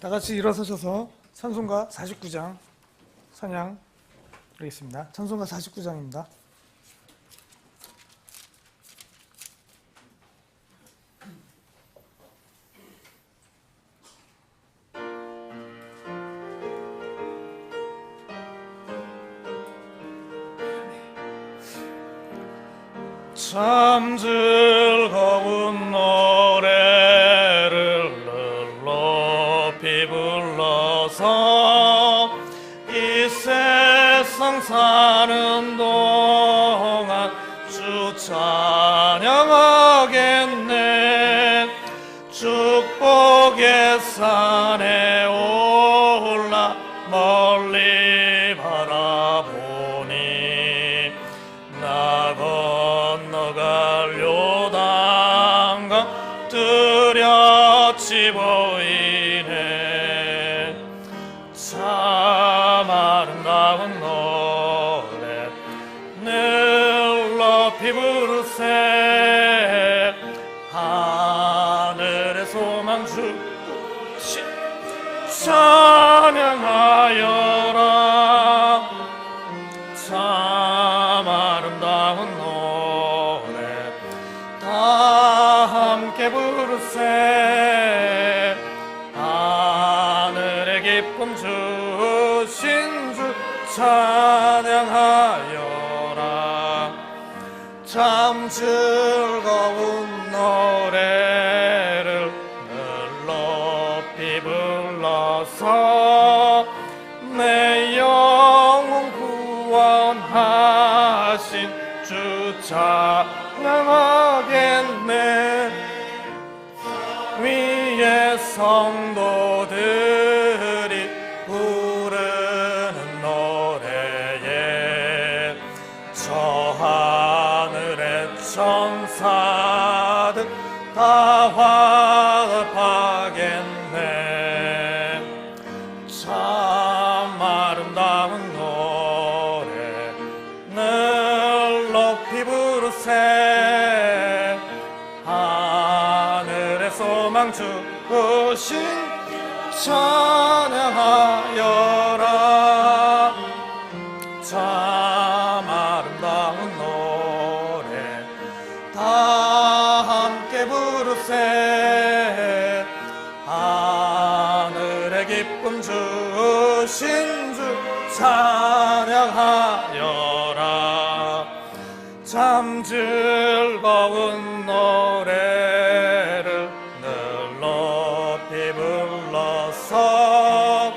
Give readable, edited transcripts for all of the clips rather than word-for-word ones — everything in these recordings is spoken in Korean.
다 같이 일어서셔서 찬송가 49장 찬양 드리겠습니다. 찬송가 49장입니다. 참 즐거운 노래를 높이 불러서 이 세상 사는 동안 주 찬양하겠네. 축복의 산에 올라 멀리 바라보니 나 건너갈 요단강 뚜렷이 보이네. 참 아름다운 노래 늘 높이 부르세. 하늘의 소망 주신 찬양하여라. 참 아름다운 노래 다 함께 부르세. 하늘의 기쁨 주신 주 찬양하여라. 참 즐거운 노래를 늘 높이 불러서 내 영혼 구원하신 주 찬양하겠네. 위에 성도들이 부르는 노래에 저 하늘의 천사들 다 화답하겠네. 참 아름다운 노래 늘 높이 부르세. 하늘의 소망 주신 찬양하여라. 참 아름다운 노래 다 함께 부르세. 하늘의 기쁨 주신 주 찬양하여라. 참 즐거운 노래를 늘 높이 불러서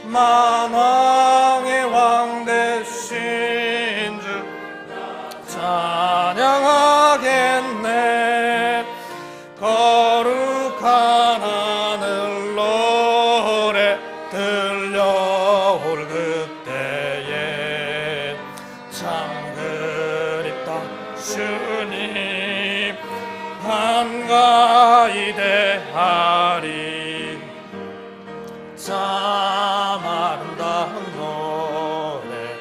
만왕의 왕 되신 주 찬양하겠네. 거룩한 하늘 노래 들려올 그때에 참 그립다 주님 한가히 대하리. 참 아름다운 노래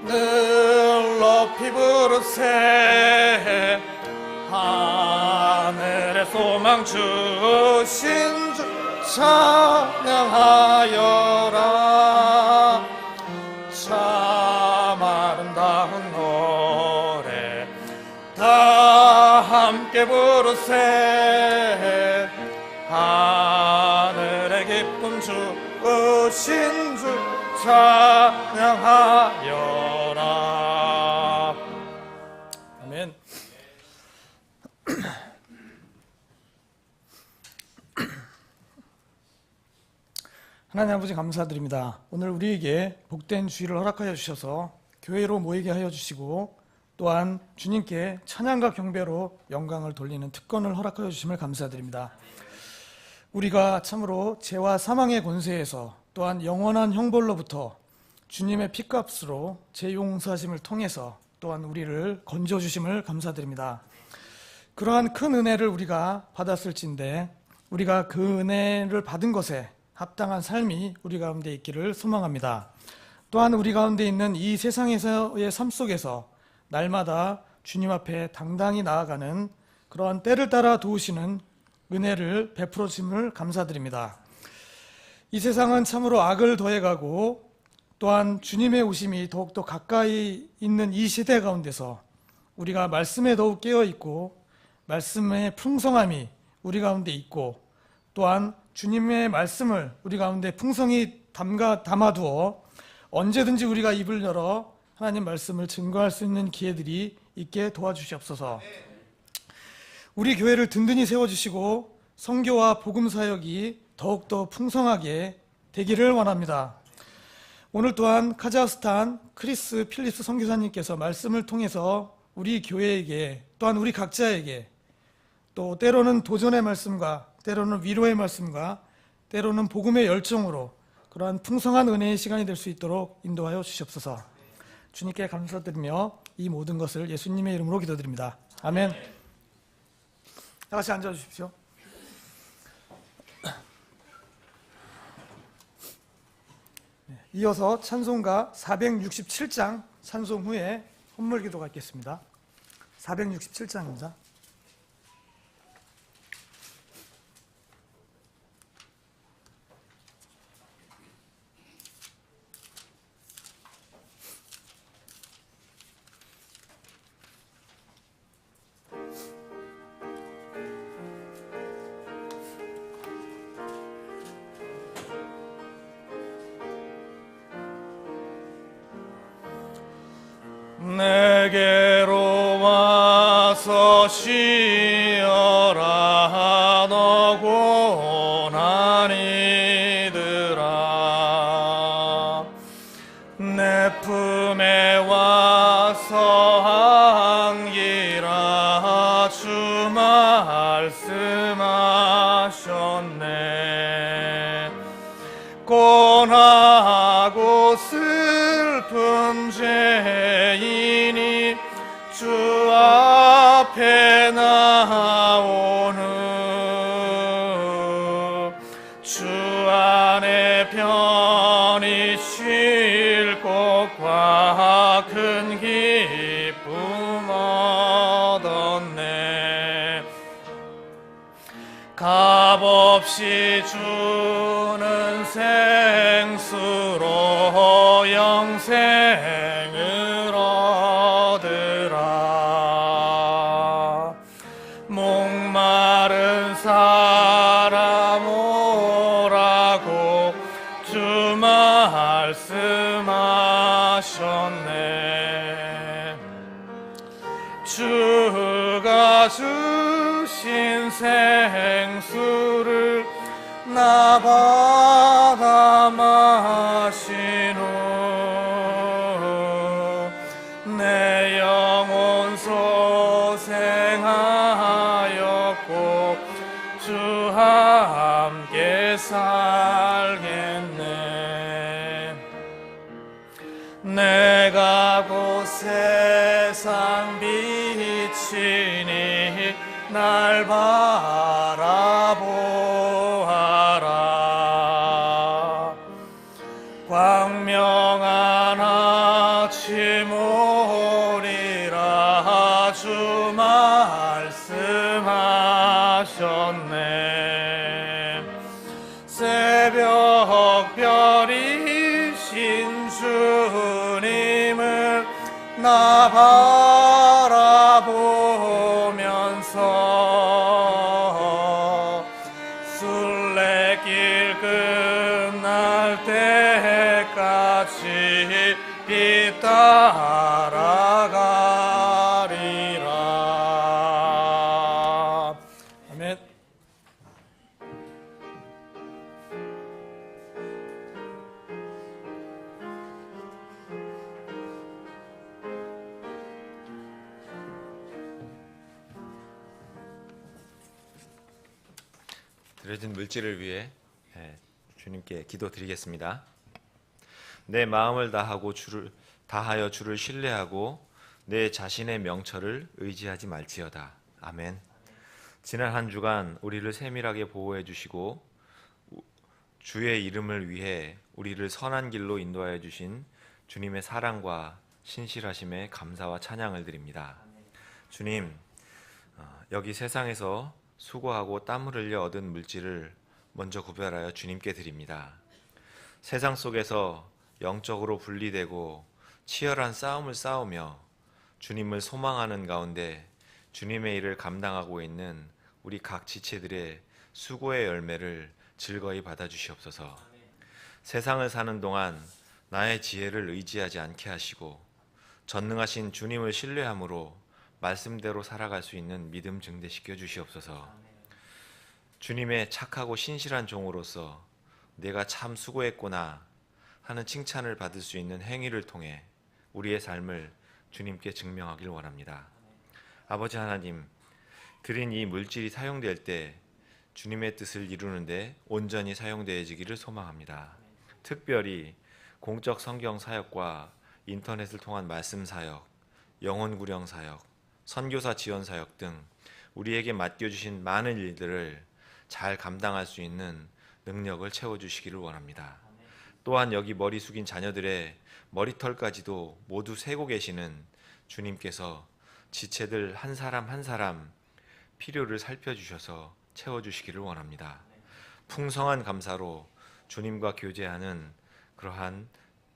늘 높이 부르세. 하늘의 소망 주신 주 찬양하여라. 참 아름다운 노래 다 함께 부르세. 하늘의 기쁨 주신 주 찬양하여라. 아멘. 하나님 아버지 감사드립니다. 오늘 우리에게 복된 주일을 허락하여 주셔서 교회로 모이게 하여 주시고 또한 주님께 찬양과 경배로 영광을 돌리는 특권을 허락하여 주심을 감사드립니다. 우리가 참으로 죄와 사망의 권세에서 또한 영원한 형벌로부터 주님의 피값으로 죄 용서하심을 통해서 또한 우리를 건져주심을 감사드립니다. 그러한 큰 은혜를 우리가 받았을진데 우리가 그 은혜를 받은 것에 합당한 삶이 우리 가운데 있기를 소망합니다. 또한 우리 가운데 있는 이 세상에서의 삶 속에서 날마다 주님 앞에 당당히 나아가는 그러한 때를 따라 도우시는 은혜를 베풀어 주심을 감사드립니다. 이 세상은 참으로 악을 더해가고 또한 주님의 오심이 더욱더 가까이 있는 이 시대 가운데서 우리가 말씀에 더욱 깨어있고 말씀의 풍성함이 우리 가운데 있고 또한 주님의 말씀을 우리 가운데 풍성히 담아두어 언제든지 우리가 입을 열어 하나님 말씀을 증거할 수 있는 기회들이 있게 도와주시옵소서. 우리 교회를 든든히 세워주시고 선교와 복음 사역이 더욱더 풍성하게 되기를 원합니다. 오늘 또한 카자흐스탄 크리스 필립스 선교사님께서 말씀을 통해서 우리 교회에게 또한 우리 각자에게 또 때로는 도전의 말씀과 때로는 위로의 말씀과 때로는 복음의 열정으로 그러한 풍성한 은혜의 시간이 될 수 있도록 인도하여 주시옵소서. 주님께 감사드리며 이 모든 것을 예수님의 이름으로 기도드립니다. 아멘. 다 같이 앉아주십시오. 이어서 찬송가 467장 찬송 후에 헌물 기도가 있겠습니다. 467장입니다. 내게로 와서 쉬어라 너 고난 이들아 내 품에 와서 안기라 주 말씀하셨네. 고나고 슬픈 죄인이 주 앞에 나오는 주 안에 편히 쉴 곳과 큰 기쁨 얻었네. 값없이 주는 생수로 영생을 얻으라. 목마른 사람 오라고 주 말씀하셨네. 주가 주신 생수를 나 받아 마시노. 내 영혼 소생하였고 주 함께 살겠네. 내가 곧 세상 빛이니 날 바라보아라. 광명한 아침 오리라 주 말씀하셨네. 새벽 별이신 주님을 나 바라보면서 순례길 끝날 때까지 빛 따라가리라. 아멘. 드려진 물질을 위해 주님께 기도드리겠습니다. 내 마음을 다하여 주를 신뢰하고 내 자신의 명철을 의지하지 말지어다. 아멘. 지난 한 주간 우리를 세밀하게 보호해 주시고 주의 이름을 위해 우리를 선한 길로 인도하여 주신 주님의 사랑과 신실하심에 감사와 찬양을 드립니다. 주님, 여기 세상에서 수고하고 땀을 흘려 얻은 물질을 먼저 구별하여 주님께 드립니다. 세상 속에서 영적으로 분리되고 치열한 싸움을 싸우며 주님을 소망하는 가운데 주님의 일을 감당하고 있는 우리 각 지체들의 수고의 열매를 즐거이 받아주시옵소서. 세상을 사는 동안 나의 지혜를 의지하지 않게 하시고 전능하신 주님을 신뢰함으로 말씀대로 살아갈 수 있는 믿음 증대시켜 주시옵소서. 주님의 착하고 신실한 종으로서 내가 참 수고했구나 하는 칭찬을 받을 수 있는 행위를 통해 우리의 삶을 주님께 증명하길 원합니다. 아버지 하나님, 드린 이 물질이 사용될 때 주님의 뜻을 이루는데 온전히 사용되어지기를 소망합니다. 특별히 공적 성경 사역과 인터넷을 통한 말씀 사역, 영혼 구령 사역, 선교사 지원 사역 등 우리에게 맡겨주신 많은 일들을 잘 감당할 수 있는 능력을 채워주시기를 원합니다. 또한 여기 머리 숙인 자녀들의 머리털까지도 모두 세고 계시는 주님께서 지체들 한 사람 한 사람 필요를 살펴주셔서 채워주시기를 원합니다. 풍성한 감사로 주님과 교제하는 그러한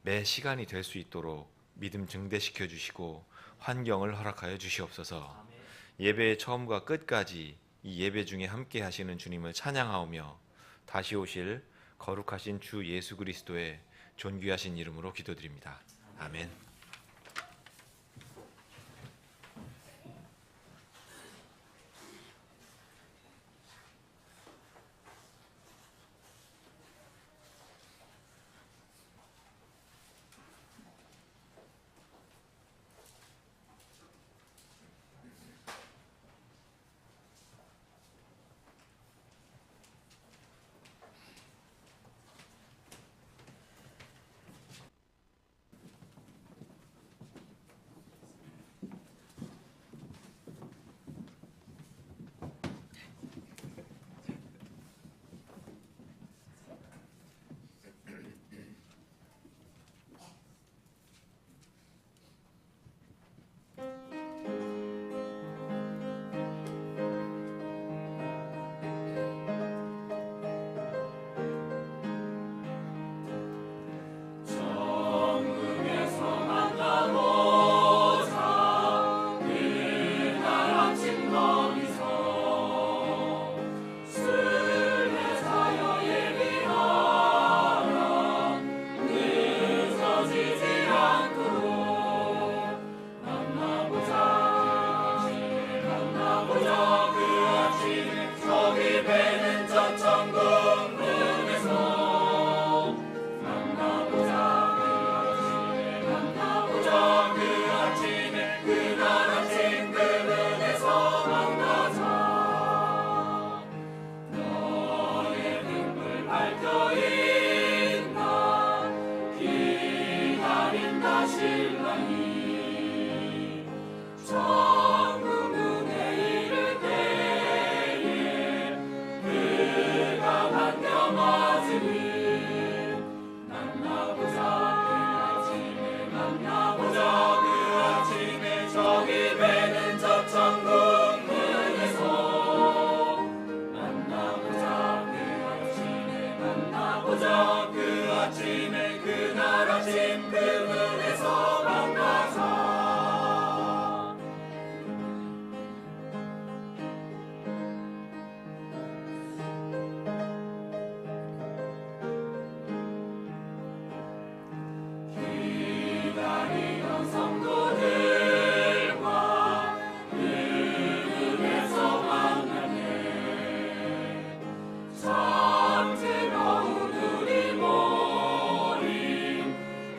매 시간이 될 수 있도록 믿음 증대시켜 주시고 환경을 허락하여 주시옵소서. 예배의 처음과 끝까지 이 예배 중에 함께 하시는 주님을 찬양하오며 다시 오실 거룩하신 주 예수 그리스도의 존귀하신 이름으로 기도드립니다. 아멘.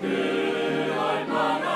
그 얼마나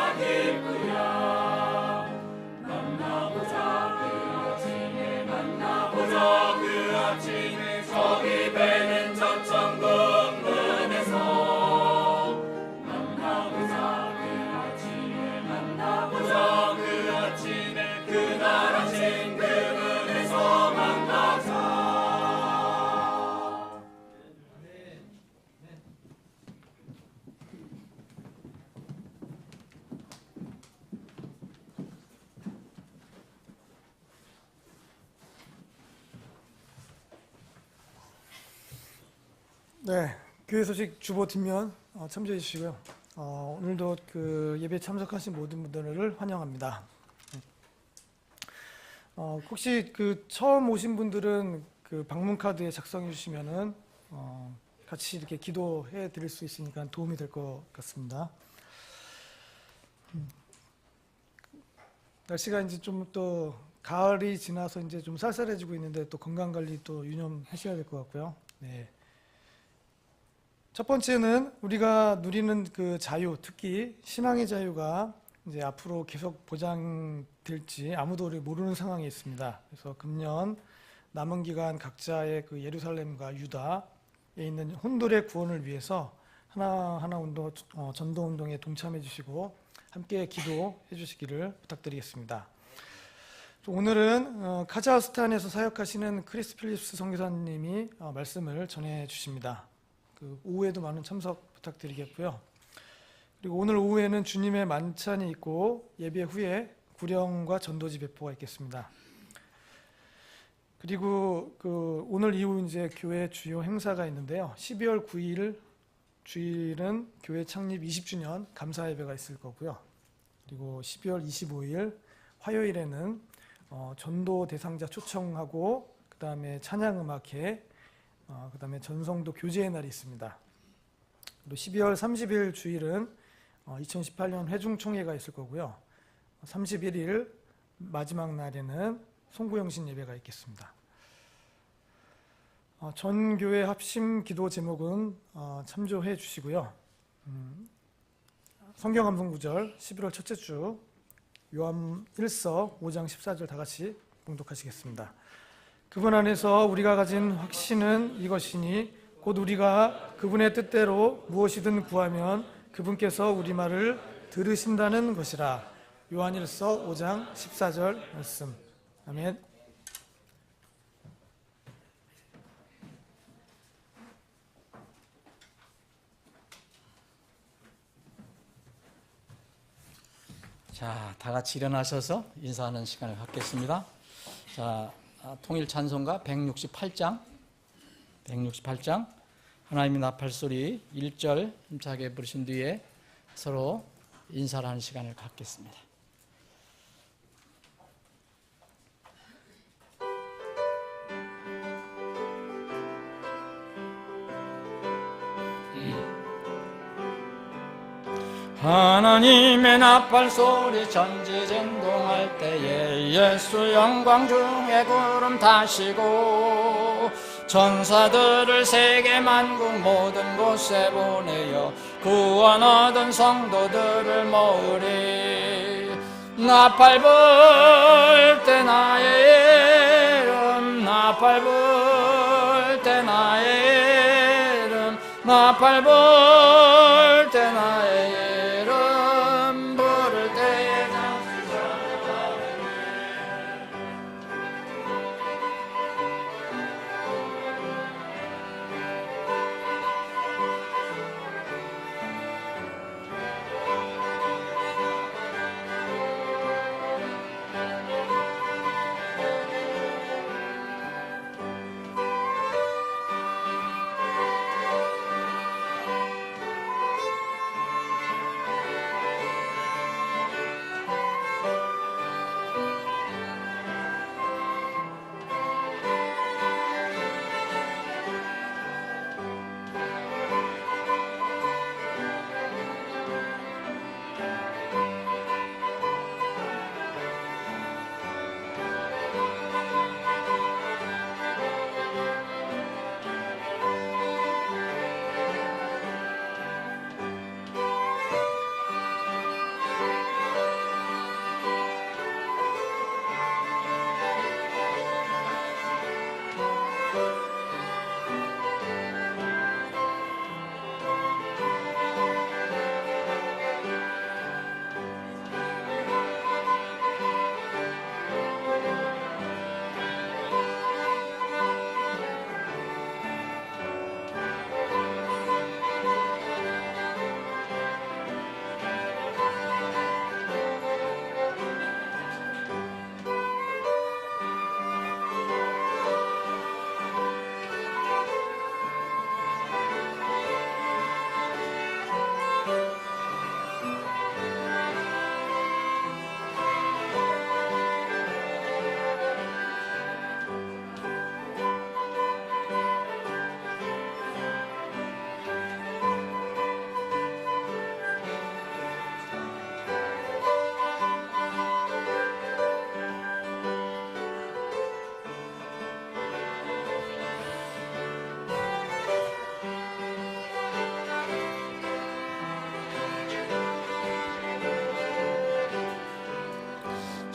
네, 교회 소식 주보 뒷면 참조해 주시고요. 오늘도 그 예배 참석하신 모든 분들을 환영합니다. 혹시 그 처음 오신 분들은 그 방문 카드에 작성해 주시면은 같이 이렇게 기도해 드릴 수 있으니까 도움이 될 것 같습니다. 날씨가 이제 좀 또 가을이 지나서 이제 좀 쌀쌀해지고 있는데 또 건강 관리 또 유념하셔야 될 것 같고요. 네. 첫 번째는 우리가 누리는 그 자유, 특히 신앙의 자유가 이제 앞으로 계속 보장될지 아무도 모르는 상황에 있습니다. 그래서 금년 남은 기간 각자의 그 예루살렘과 유다에 있는 혼돌의 구원을 위해서 하나하나 운동, 전도 운동에 동참해 주시고 함께 기도해 주시기를 부탁드리겠습니다. 오늘은 카자흐스탄에서 사역하시는 크리스 필립스 선교사님이 말씀을 전해 주십니다. 그 오후에도 많은 참석 부탁드리겠고요. 그리고 오늘 오후에는 주님의 만찬이 있고 예배 후에 구령과 전도지 배포가 있겠습니다. 그리고 그 오늘 이후 이제 교회 주요 행사가 있는데요. 12월 9일 주일은 교회 창립 20주년 감사 예배가 있을 거고요. 그리고 12월 25일 화요일에는 전도 대상자 초청하고 그 다음에 찬양음악회, 그 다음에 전성도 교제의 날이 있습니다. 그리고 12월 30일 주일은 2018년 회중총회가 있을 거고요. 31일 마지막 날에는 송구영신 예배가 있겠습니다. 전 교회 합심 기도 제목은 참조해 주시고요. 성경 암송 구절 11월 첫째 주 요한 1서 5장 14절 다 같이 봉독하시겠습니다. 그분 안에서 우리가 가진 확신은 이것이니 곧 우리가 그분의 뜻대로 무엇이든 구하면 그분께서 우리 말을 들으신다는 것이라. 요한 1서 5장 14절 말씀. 아멘. 자, 다 같이 일어나셔서 인사하는 시간을 갖겠습니다. 자, 통일 찬송가 168장 하나님의 나팔소리 1절 힘차게 부르신 뒤에 서로 인사를 하는 시간을 갖겠습니다. 하나님의 나팔소리 전지전동할 때에 예수 영광 중에 구름 타시고 전사들을 세계 만국 모든 곳에 보내어 구원 얻은 성도들을 모으리. 나팔 불 때 나의 이름, 나팔 불 때 나의 이름, 나팔 불 때 나의 이름.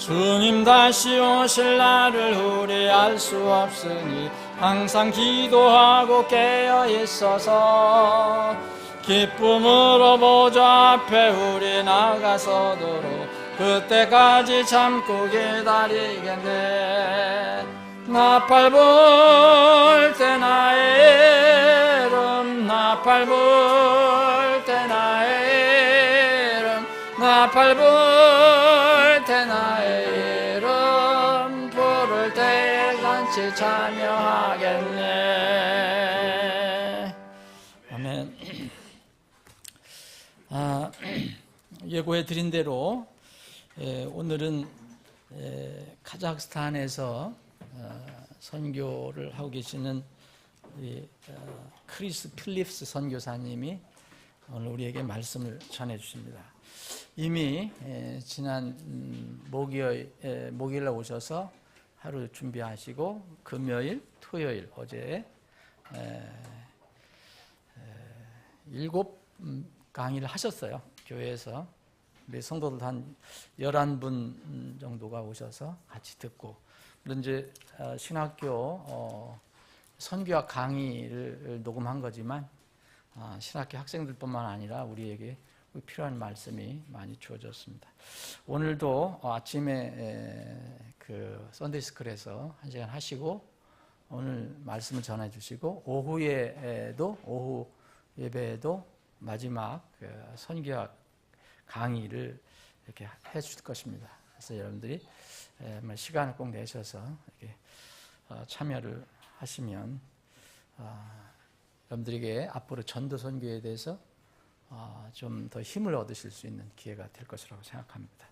주님 다시 오실 날을 우리 알 수 없으니 항상 기도하고 깨어 있어서 기쁨으로 보좌 앞에 우리 나가서도록 그때까지 참고 기다리겠네. 나팔 불 때 나의 이름, 나팔 불 때 나의 이름, 나팔 불 때 나의 이름 부를 때에 같이 참여하겠네. 아멘. 예고해 드린 대로 오늘은 카자흐스탄에서 선교를 하고 계시는 크리스 필립스 선교사님이 오늘 우리에게 말씀을 전해 주십니다. 이미 지난 목요일에 오셔서 하루 준비하시고 금요일, 토요일 어제 7 강의를 하셨어요. 교회에서 우리 성도들 한 11분 정도가 오셔서 같이 듣고, 물론 이제 신학교 선교학 강의를 녹음한 거지만 신학교 학생들뿐만 아니라 우리에게 필요한 말씀이 많이 주어졌습니다. 오늘도 아침에 그 썬데이스쿨에서 1시간 하시고 오늘 말씀을 전해주시고 오후에도 오후 예배에도 마지막 선교학 강의를 이렇게 해주실 것입니다. 그래서 여러분들이 시간을 꼭 내셔서 이렇게 참여를 하시면 여러분들에게 앞으로 전도 선교에 대해서 좀 더 힘을 얻으실 수 있는 기회가 될 것이라고 생각합니다.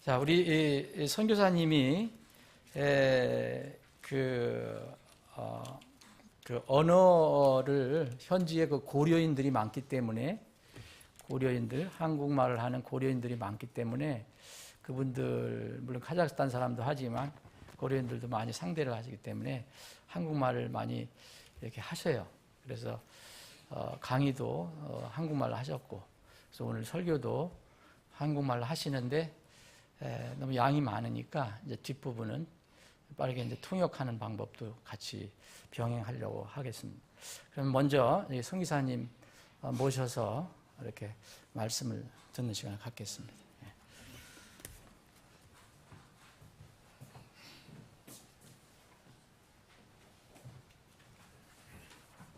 자, 우리 선교사님이 그 언어를 현지에 그 고려인들이 많기 때문에 고려인들, 한국말을 하는 고려인들이 많기 때문에 그분들 물론 카자흐스탄 사람도 하지만 고려인들도 많이 상대를 하시기 때문에 한국말을 많이 이렇게 하셔요. 그래서 강의도 한국말로 하셨고, 그래서 오늘 설교도 한국말로 하시는데 너무 양이 많으니까 이제 뒷부분은 빠르게 이제 통역하는 방법도 같이 병행하려고 하겠습니다. 그럼 먼저 성기사님 모셔서 이렇게 말씀을 듣는 시간을 갖겠습니다.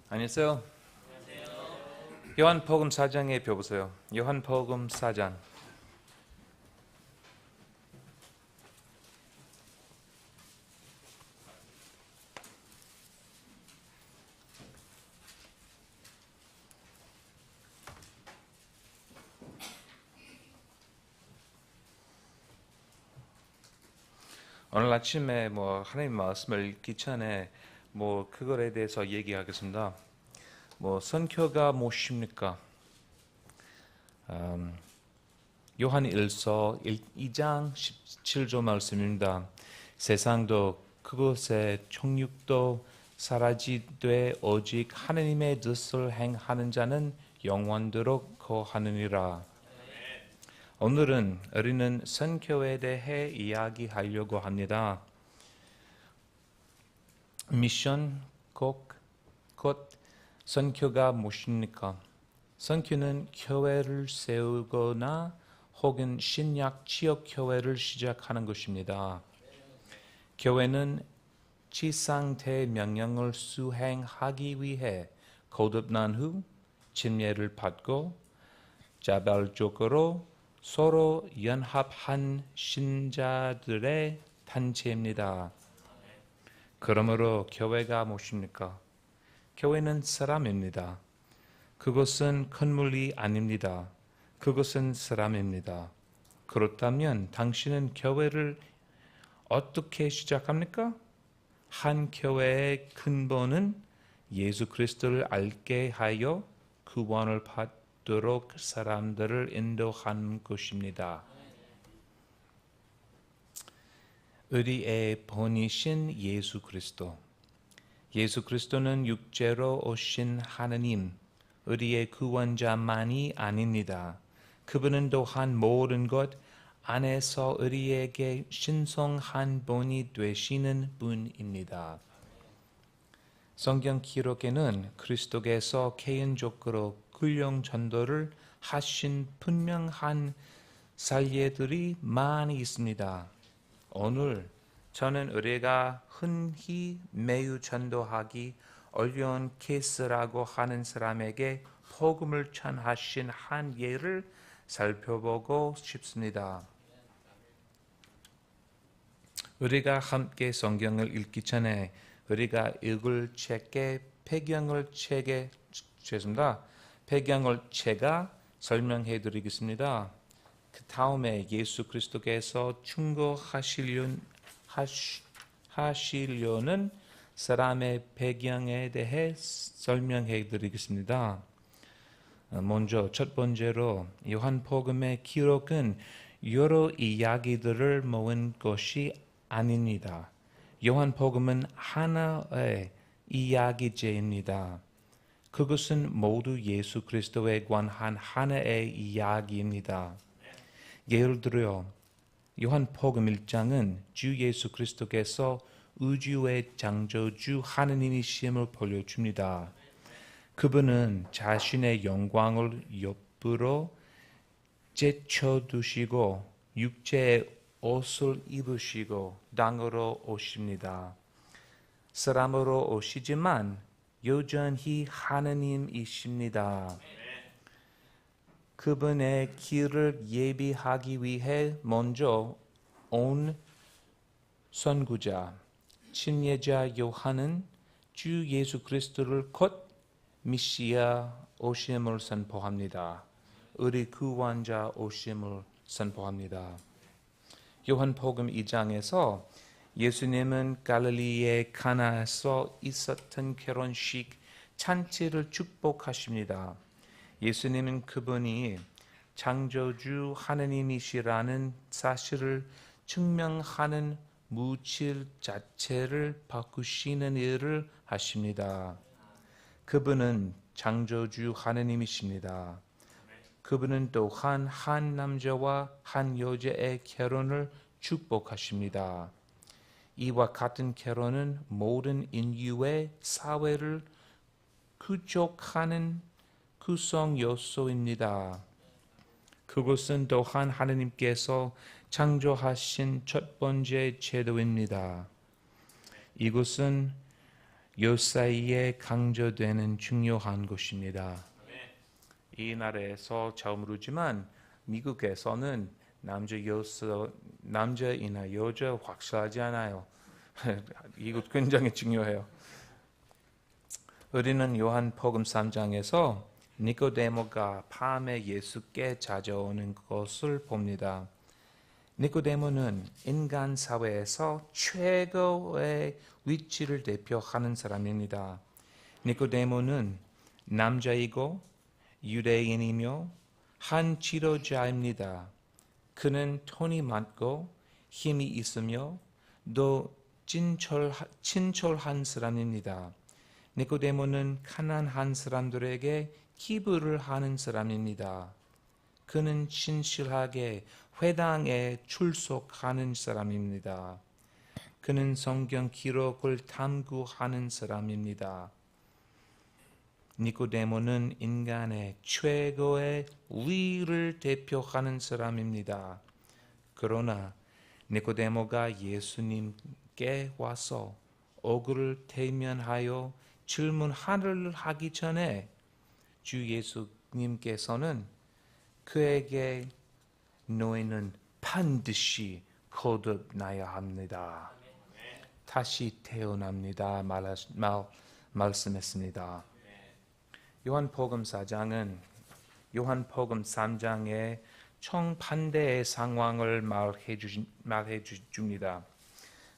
안녕하세요. 요한복음 4장에 펴보세요. 요한복음 4장. 오늘 아침에 하나님 말씀을 읽기 전에 그거에 대해서 얘기하겠습니다. 선교가 무엇입니까? 요한일서 2장 17절 말씀입니다. 세상도 그곳의 총육도 사라지되 오직 하느님의 뜻을 행하는 자는 영원토록 거하느니라. 오늘은 우리는 선교에 대해 이야기하려고 합니다. 미션 곧 선교가 무엇입니까? 선교는 교회를 세우거나 혹은 신약 지역 교회를 시작하는 것입니다. 교회는 지상대 명령을 수행하기 위해 거듭난 후 침례를 받고 자발적으로 서로 연합한 신자들의 단체입니다. 그러므로 교회가 무엇입니까? 교회는 사람입니다. 그것은 건물이 아닙니다. 그것은 사람입니다. 그렇다면 당신은 교회를 어떻게 시작합니까? 한 교회의 근본은 예수 그리스도를 알게 하여 구원을 받도록 사람들을 인도하는 것입니다. 우리의 본이신 예수 그리스도. 예수 그리스도는 육체로 오신 하느님, 우리의 구원자만이 아닙니다. 그분은 또한 모든 것 안에서 우리에게 신성한 본이 되시는 분입니다. 성경 기록에는 그리스도께서 개인적으로 군령 전도를 하신 분명한 사례들이 많이 있습니다. 오늘 저는 우리가 흔히 매우 전도하기 어려운 케이스라고 하는 사람에게 복음을 전하신 한 예를 살펴보고 싶습니다. 우리가 함께 성경을 읽기 전에 우리가 읽을 책의 배경을 제가 설명해 드리겠습니다. 그 다음에 예수 그리스도께서 충고하시려는 사람의 배경에 대해 설명해 드리겠습니다. 먼저 첫 번째로 요한복음의 기록은 여러 이야기들을 모은 것이 아닙니다. 요한복음은 하나의 이야기제입니다. 그것은 모두 예수 그리스도에 관한 하나의 이야기입니다. 예를 들어 요한복음 1장은 주 예수 그리스도께서 우주의 창조주 하느님이심을 보여줍니다. 그분은 자신의 영광을 옆으로 제쳐두시고 육체의 옷을 입으시고 땅으로 오십니다. 사람으로 오시지만 여전히 하느님이십니다. 그분의 길을 예비하기 위해 먼저 온 선구자, 친예자 요한은 주 예수 그리스도를 곧 미시아 오심을 선포합니다. 우리 구원자 오심을 선포합니다. 요한복음 2장에서 예수님은 갈릴리의 가나에서 있었던 결혼식 잔치를 축복하십니다. 예수님은 그분이 창조주 하느님이시라는 사실을 증명하는 물질 자체를 바꾸시는 일을 하십니다. 그분은 창조주 하느님이십니다. 그분은 또한 한 남자와 한 여자의 결혼을 축복하십니다. 이와 같은 결혼은 모든 인류의 사회를 구족하는 구성 요소입니다. 그것은 또한 하느님께서 창조하신 첫 번째 제도입니다. 이것은 요사이에 강조되는 중요한 것입니다. 이 나라에서 처음으로지만 미국에서는 남자이나 여자 확실하지 않아요. 이것 굉장히 중요해요. 우리는 요한복음 3장에서 니고데모가 밤에 예수께 찾아오는 것을 봅니다. 니고데모는 인간 사회에서 최고의 위치를 대표하는 사람입니다. 니고데모는 남자이고 유대인이며 한 지도자입니다. 그는 돈이 많고 힘이 있으며 또 친절한 사람입니다. 니고데모는 가난한 사람들에게 기부를 하는 사람입니다. 그는 신실하게 회당에 출석하는 사람입니다. 그는 성경 기록을 탐구하는 사람입니다. 니고데모는 인간의 최고의 위를 대표하는 사람입니다. 그러나 니고데모가 예수님께 와서 억울을 대면하여 질문 하나를 하기 전에 주 예수님께서는 그에게 너희는 반드시 거듭나야 합니다. 다시 태어납니다. 말씀했습니다. 요한복음 4장은 요한복음 3장의 정반대의 상황을 말해 줍니다.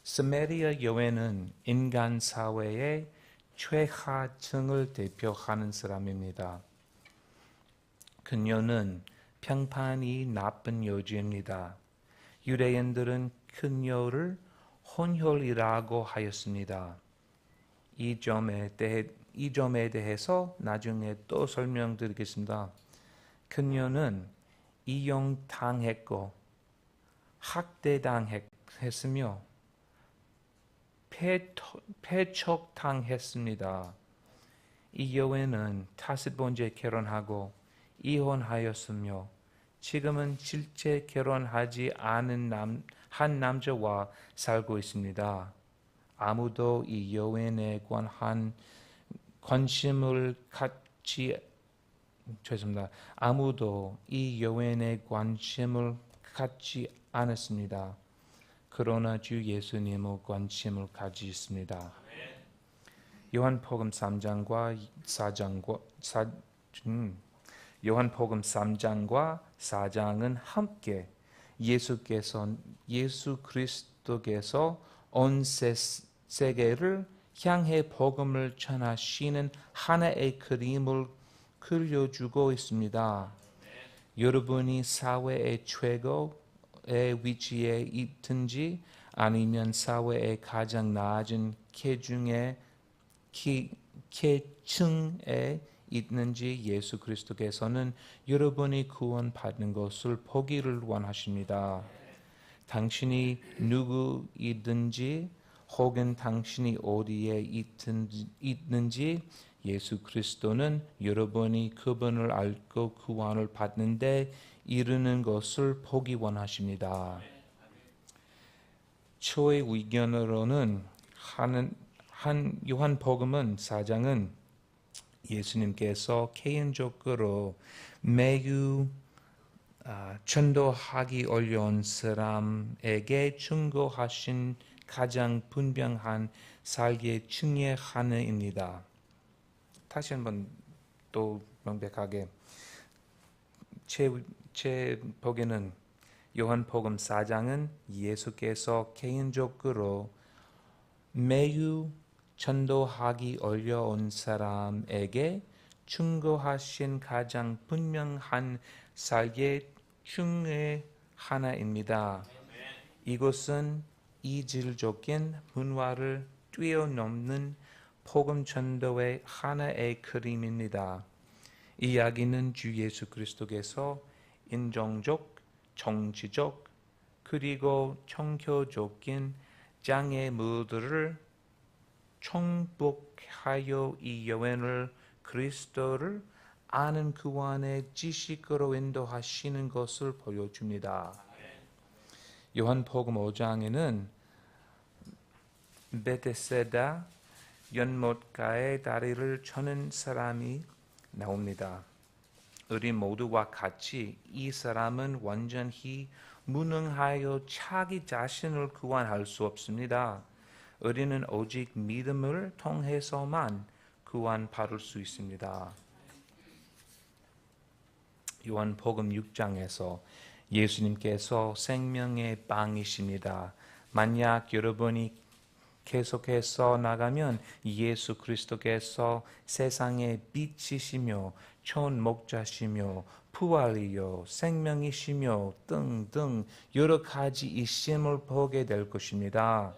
스메리아 여인은 인간 사회의 최하층을 대표하는 사람입니다. 그녀는 평판이 나쁜 여자입니다. 유대인들은 그녀를 혼혈이라고 하였습니다. 이 점에 대해서 나중에 또 설명드리겠습니다. 그녀는 이용당했고 학대당했으며 패척당했습니다. 이 여인은 5번째 결혼하고 이혼하였으며 지금은 실제 결혼하지 않은 한 남자와 살고 있습니다. 아무도 이 여인에 관한 아무도 이 여인에 관심을 갖지 않았습니다. 그러나 주 예수님은 관심을 가지셨습니다. 요한복음 3장과 4장은 함께 예수 그리스도께서 온 세계를 향해 복음을 전하시는 하나의 그림을 그려주고 있습니다. 여러분이 사회의 최고의 위치에 있든지 아니면 사회의 가장 낮은 계층에 있는지 예수 그리스도께서는 여러분이 구원받는 것을 보기를 원하십니다. 당신이 누구이든지 혹은 당신이 어디에 있는지 예수 그리스도는 여러분이 그분을 알고 구원을 받는데 이르는 것을 보기 원하십니다. 초의 의견으로는 요한복음 4장은 예수님께서 개인적으로 매우 전도하기 어려운 사람에게 증거하신 가장 분명한 삶의 중에 하나입니다. 다시 한번 또 명백하게 제 보기에는 요한복음 4장은 예수께서 개인적으로 매우 전도하기 어려운 사람에게 증거하신 가장 분명한 삶의 중에 하나입니다. 이것은 이질적인 문화를 뛰어넘는 복음 전도의 하나의 그림입니다. 이 이야기는 주 예수 그리스도께서 인종적, 정치적, 그리고 종교적인 장애물들을 정복하여 이 여인을 그리스도를 아는 구원의 지식으로 인도하시는 것을 보여줍니다. 요한복음 5장에는 베데스다 연못가에 다리를 저는 사람이 나옵니다. 우리 모두와 같이 이 사람은 완전히 무능하여 자기 자신을 구원할 수 없습니다. 우리는 오직 믿음을 통해서만 구원받을 수 있습니다. 요한복음 6장에서 예수님께서 생명의 빵이십니다. 만약 여러분이 계속해서 나가면 예수 그리스도께서 세상의 빛이시며 좋은 목자시며 부활이요 생명이시며 등등 여러 가지 이심을 보게 될 것입니다.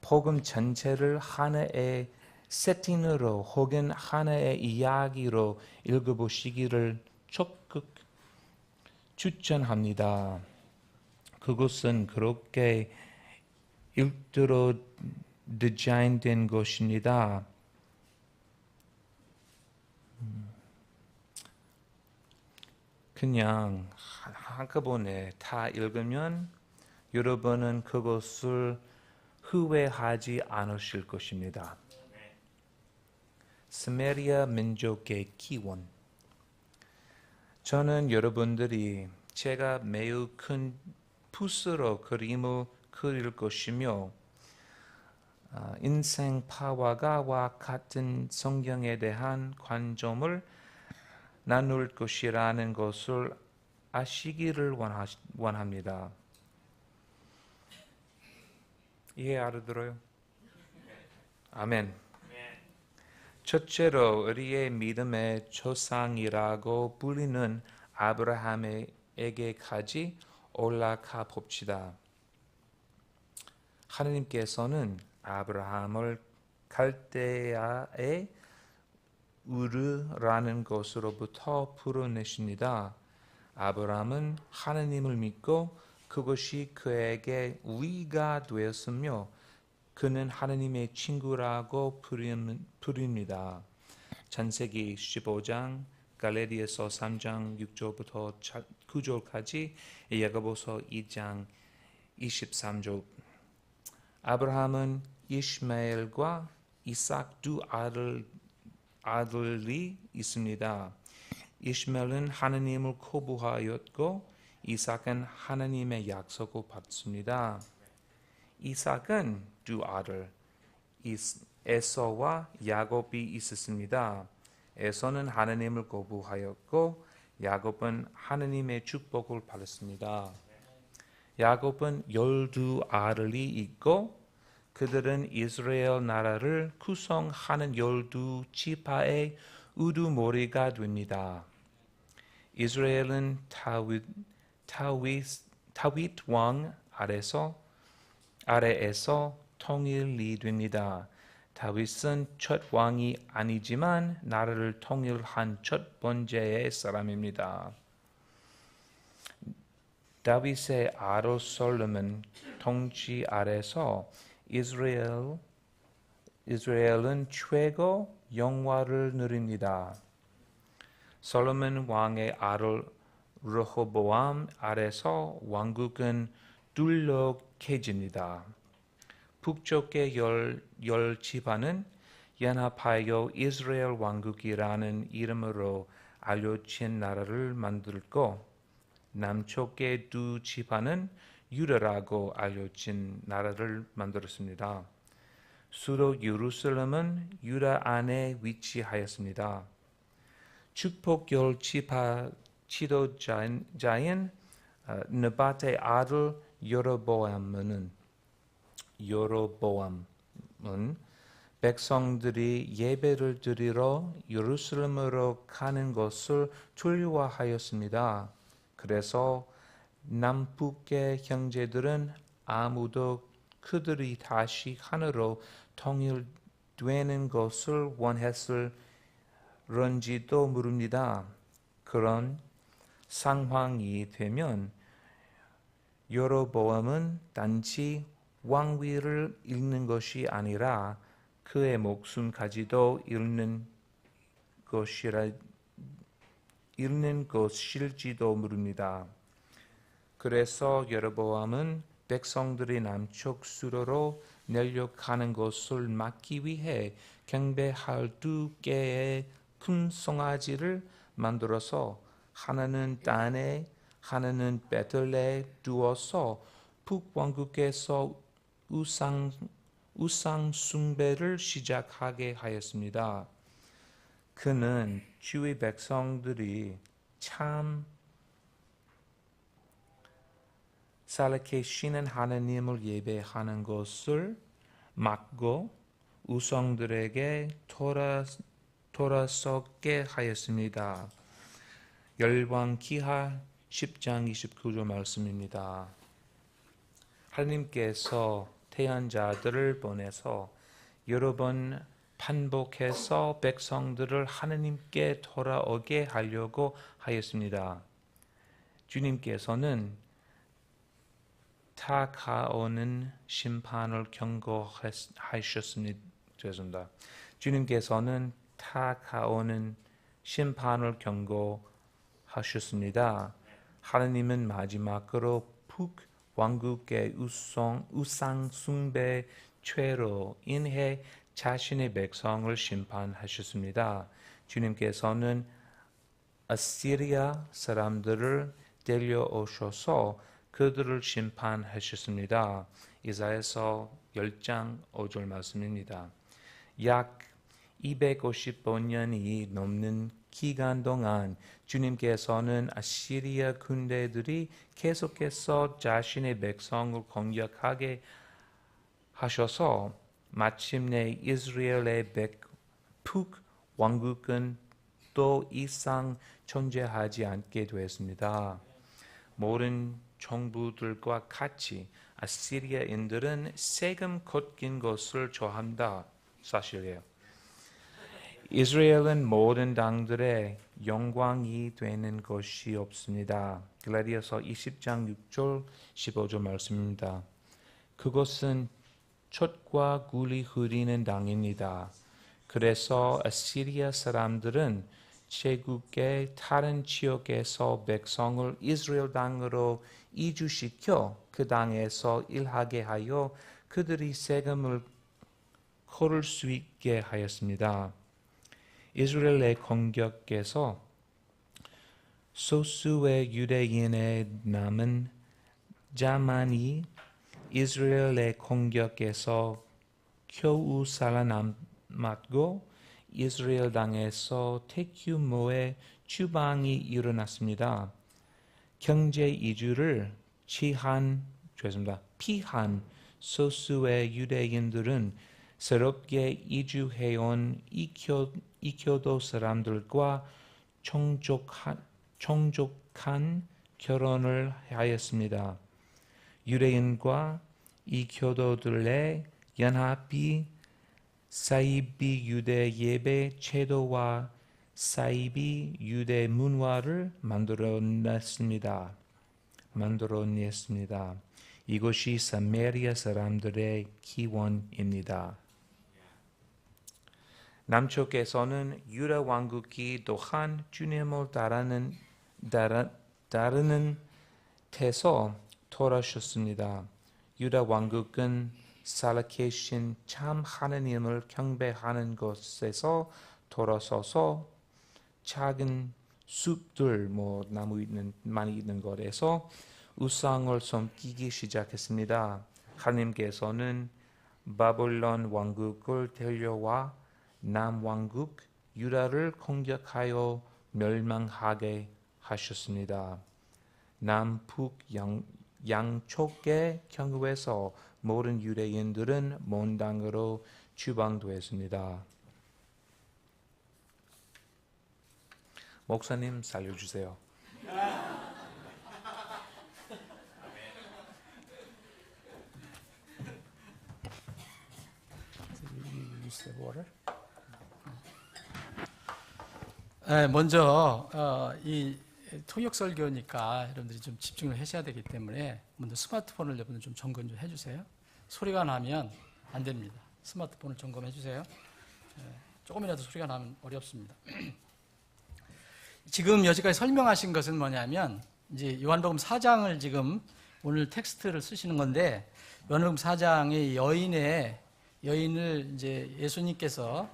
복음 전체를 하나의 세팅으로 혹은 하나의 이야기로 읽어보시기를 적극 추천합니다. 그것은 그렇게 읽도록 디자인된 것입니다. 그냥 한꺼번에 다 읽으면 여러분은 그것을 후회하지 않으실 것입니다. 스메리아 민족의 기원. 저는 여러분들이 제가 매우 큰 붓으로 그림을 그릴 것이며 인생 파와가와 같은 성경에 대한 관점을 나눌 것이라는 것을 아시기를 원합니다. 이해 알아들어요? 아멘. 첫째로 우리의 믿음의 조상이라고 불리는 아브라함에게까지 올라가 봅시다. 하느님께서는 아브라함을 갈대아의 우르라는 곳으로부터 풀어내십니다. 아브라함은 하느님을 믿고 그것이 그에게 위가 되었으며 그는 하나님의 친구라고 부릅니다. 창세기 15장, 갈라디아서 3장 6절부터 9절까지, 야고보서 2장 23절. 아브라함은 이스마엘과 이삭 두 아들이 있습니다. 이스마엘은 하나님을 거부하였고 이삭은 하나님의 약속을 받습니다. 이삭은 두 아들 에서와 야곱이 있었습니다. 에서는 하나님을 거부하였고 야곱은 하나님의 축복을 받았습니다. 야곱은 12아들이 있고 그들은 이스라엘 나라를 구성하는 12지파의 우두머리가 됩니다. 이스라엘은 다윗 왕 아래에서 통일이 됩니다. 다윗은 첫 왕이 아니지만 나라를 통일한 첫 번째의 사람입니다. 다윗의 아들 솔로몬 통치 아래서 이스라엘은 최고 영화를 누립니다. 솔로몬 왕의 아들 르호보암 아래서 왕국은 둘러개집니다. 북쪽의 열 지파는 연합하여 이스라엘 왕국이라는 이름으로 알려진 나라를 만들고 남쪽의 두 지파는 유다라고 알려진 나라를 만들었습니다. 수도 예루살렘은 유다 안에 위치하였습니다. 축복 열 지파 지도자인 느밧의 아들 여로보암은 백성들이 예배를 드리러 예루살렘으로 가는 것을 두려워하였습니다. 그래서 남북의 형제들은 아무도 그들이 다시 하나로 통일되는 것을 원했을런지도 모릅니다. 그런 상황이 되면 여로보암은 단지 왕위를 잃는 것이 아니라 그의 목숨까지도 잃는 것일지도 모릅니다. 그래서 여로보암은 백성들이 남쪽 수도로 내려가는 것을 막기 위해 경배할 2개의 큰 송아지를 만들어서 하나는 단에 하나는 베들레에 두어서 북왕국에서 우상 숭배를 시작하게 하였습니다. 그는 주의 백성들이 참 살아계시는 하나님을 예배하는 것을 막고 우상들에게 돌아서게 하였습니다. 열왕기하 10장 29절 말씀입니다. 하나님께서 태연자들을 보내서 여러 번 반복해서 백성들을 하나님께 돌아오게 하려고 하였습니다. 주님께서는 다가오는 심판을 경고하셨습니다. 주님께서는 다가오는 심판을 경고하셨습니다. 하나님은 마지막으로 북왕국의 우상 숭배 죄로 인해 자신의 백성을 심판하셨습니다. 주님께서는 아시리아 사람들을 데려오셔서 그들을 심판하셨습니다. 이사야서 10장 5절 말씀입니다. 약 255년이 넘는 기간 동안 주님께서는 아시리아 군대들이 계속해서 자신의 백성을 공격하게 하셔서 마침내 이스라엘의 북왕국은 또 이상 존재하지 않게 되었습니다. 모든 정부들과 같이 아시리아인들은 세금 걷긴 것을 좋아한다. 사실이에요. 이스라엘은 모든 당들의 영광이 되는 것이 없습니다. 갈라디아서 20장 6절 15절 말씀입니다. 그것은 촛과 굴이 흐리는 땅입니다. 그래서 아시리아 사람들은 제국의 다른 지역에서 백성을 이스라엘 땅으로 이주시켜 그 땅에서 일하게 하여 그들이 세금을 거둘 수 있게 하였습니다. 이스라엘의 공격에서 소수의 유대인의 남은 자만이 이스라엘의 공격에서 겨우 살아남았고 이스라엘 땅에서 대규모의 추방이 일어났습니다. 경제 이주를 피한 소수의 유대인들은 새롭게 이주해온 이교도 사람들과 총족한 결혼을 하였습니다. 유대인과 이교도들의 연합이 사이비 유대 예배 제도와 사이비 유대 문화를 만들어냈습니다. 이것이 사마리아 사람들의 기원입니다. 남쪽에서는 유다 왕국이 또한 주님을 따르는 데서 돌아섰습니다. 유다 왕국은 살아계신 참 하나님을 경배하는 곳에서 돌아서서 작은 숲들, 나무 많이 있는 곳에서 우상을 섬기기 시작했습니다. 하나님께서는 바벨론 왕국을 데려와 남왕국 유다를 공격하여 멸망하게 하셨습니다. 남북 양쪽의 경우에서 모든 유대인들은 먼 땅으로 추방되었습니다. 목사님 살려주세요. 먼저 이 통역 설교니까 여러분들이 좀 집중을 하셔야 되기 때문에 먼저 스마트폰을 여러분들 좀 점검 좀 해주세요. 소리가 나면 안 됩니다. 스마트폰을 점검해 주세요. 조금이라도 소리가 나면 어렵습니다. 지금 여기까지 설명하신 것은 뭐냐면 이제 요한복음 4장을 지금 오늘 텍스트를 쓰시는 건데 요한복음 4장의 여인을 이제 예수님께서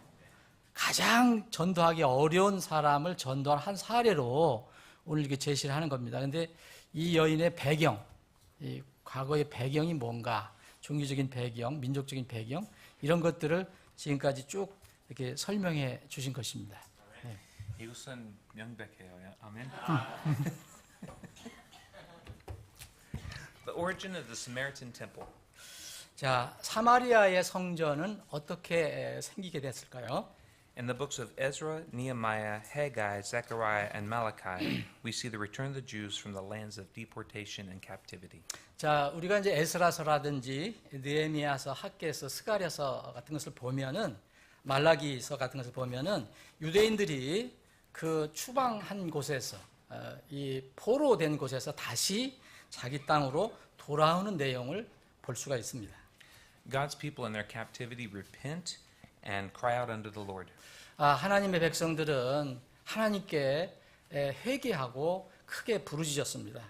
가장 전도하기 어려운 사람을 전도한 한 사례로 오늘 이렇게 제시를 하는 겁니다. 그런데 이 여인의 배경, 이 과거의 배경이 뭔가, 종교적인 배경, 민족적인 배경, 이런 것들을 지금까지 쭉 이렇게 설명해 주신 것입니다. 네. 이것은 명백해요. 아멘. The origin of the Samaritan temple. 자, 사마리아의 성전은 어떻게 생기게 됐을까요? In the books of Ezra, Nehemiah, Haggai, Zechariah, and Malachi, we see the return of the Jews from the lands of deportation and captivity. 자, 우리가 이제 에스라서라든지 느헤미야서, 학개서, 스가랴서 같은 것을 보면은 말라기서 같은 것을 보면은 유대인들이 그 추방한 곳에서 이 포로된 곳에서 다시 자기 땅으로 돌아오는 내용을 볼 수가 있습니다. God's people in their captivity repent and cry out unto the Lord. 하나님의 백성들은 하나님께 회개하고 크게 부르짖었습니다.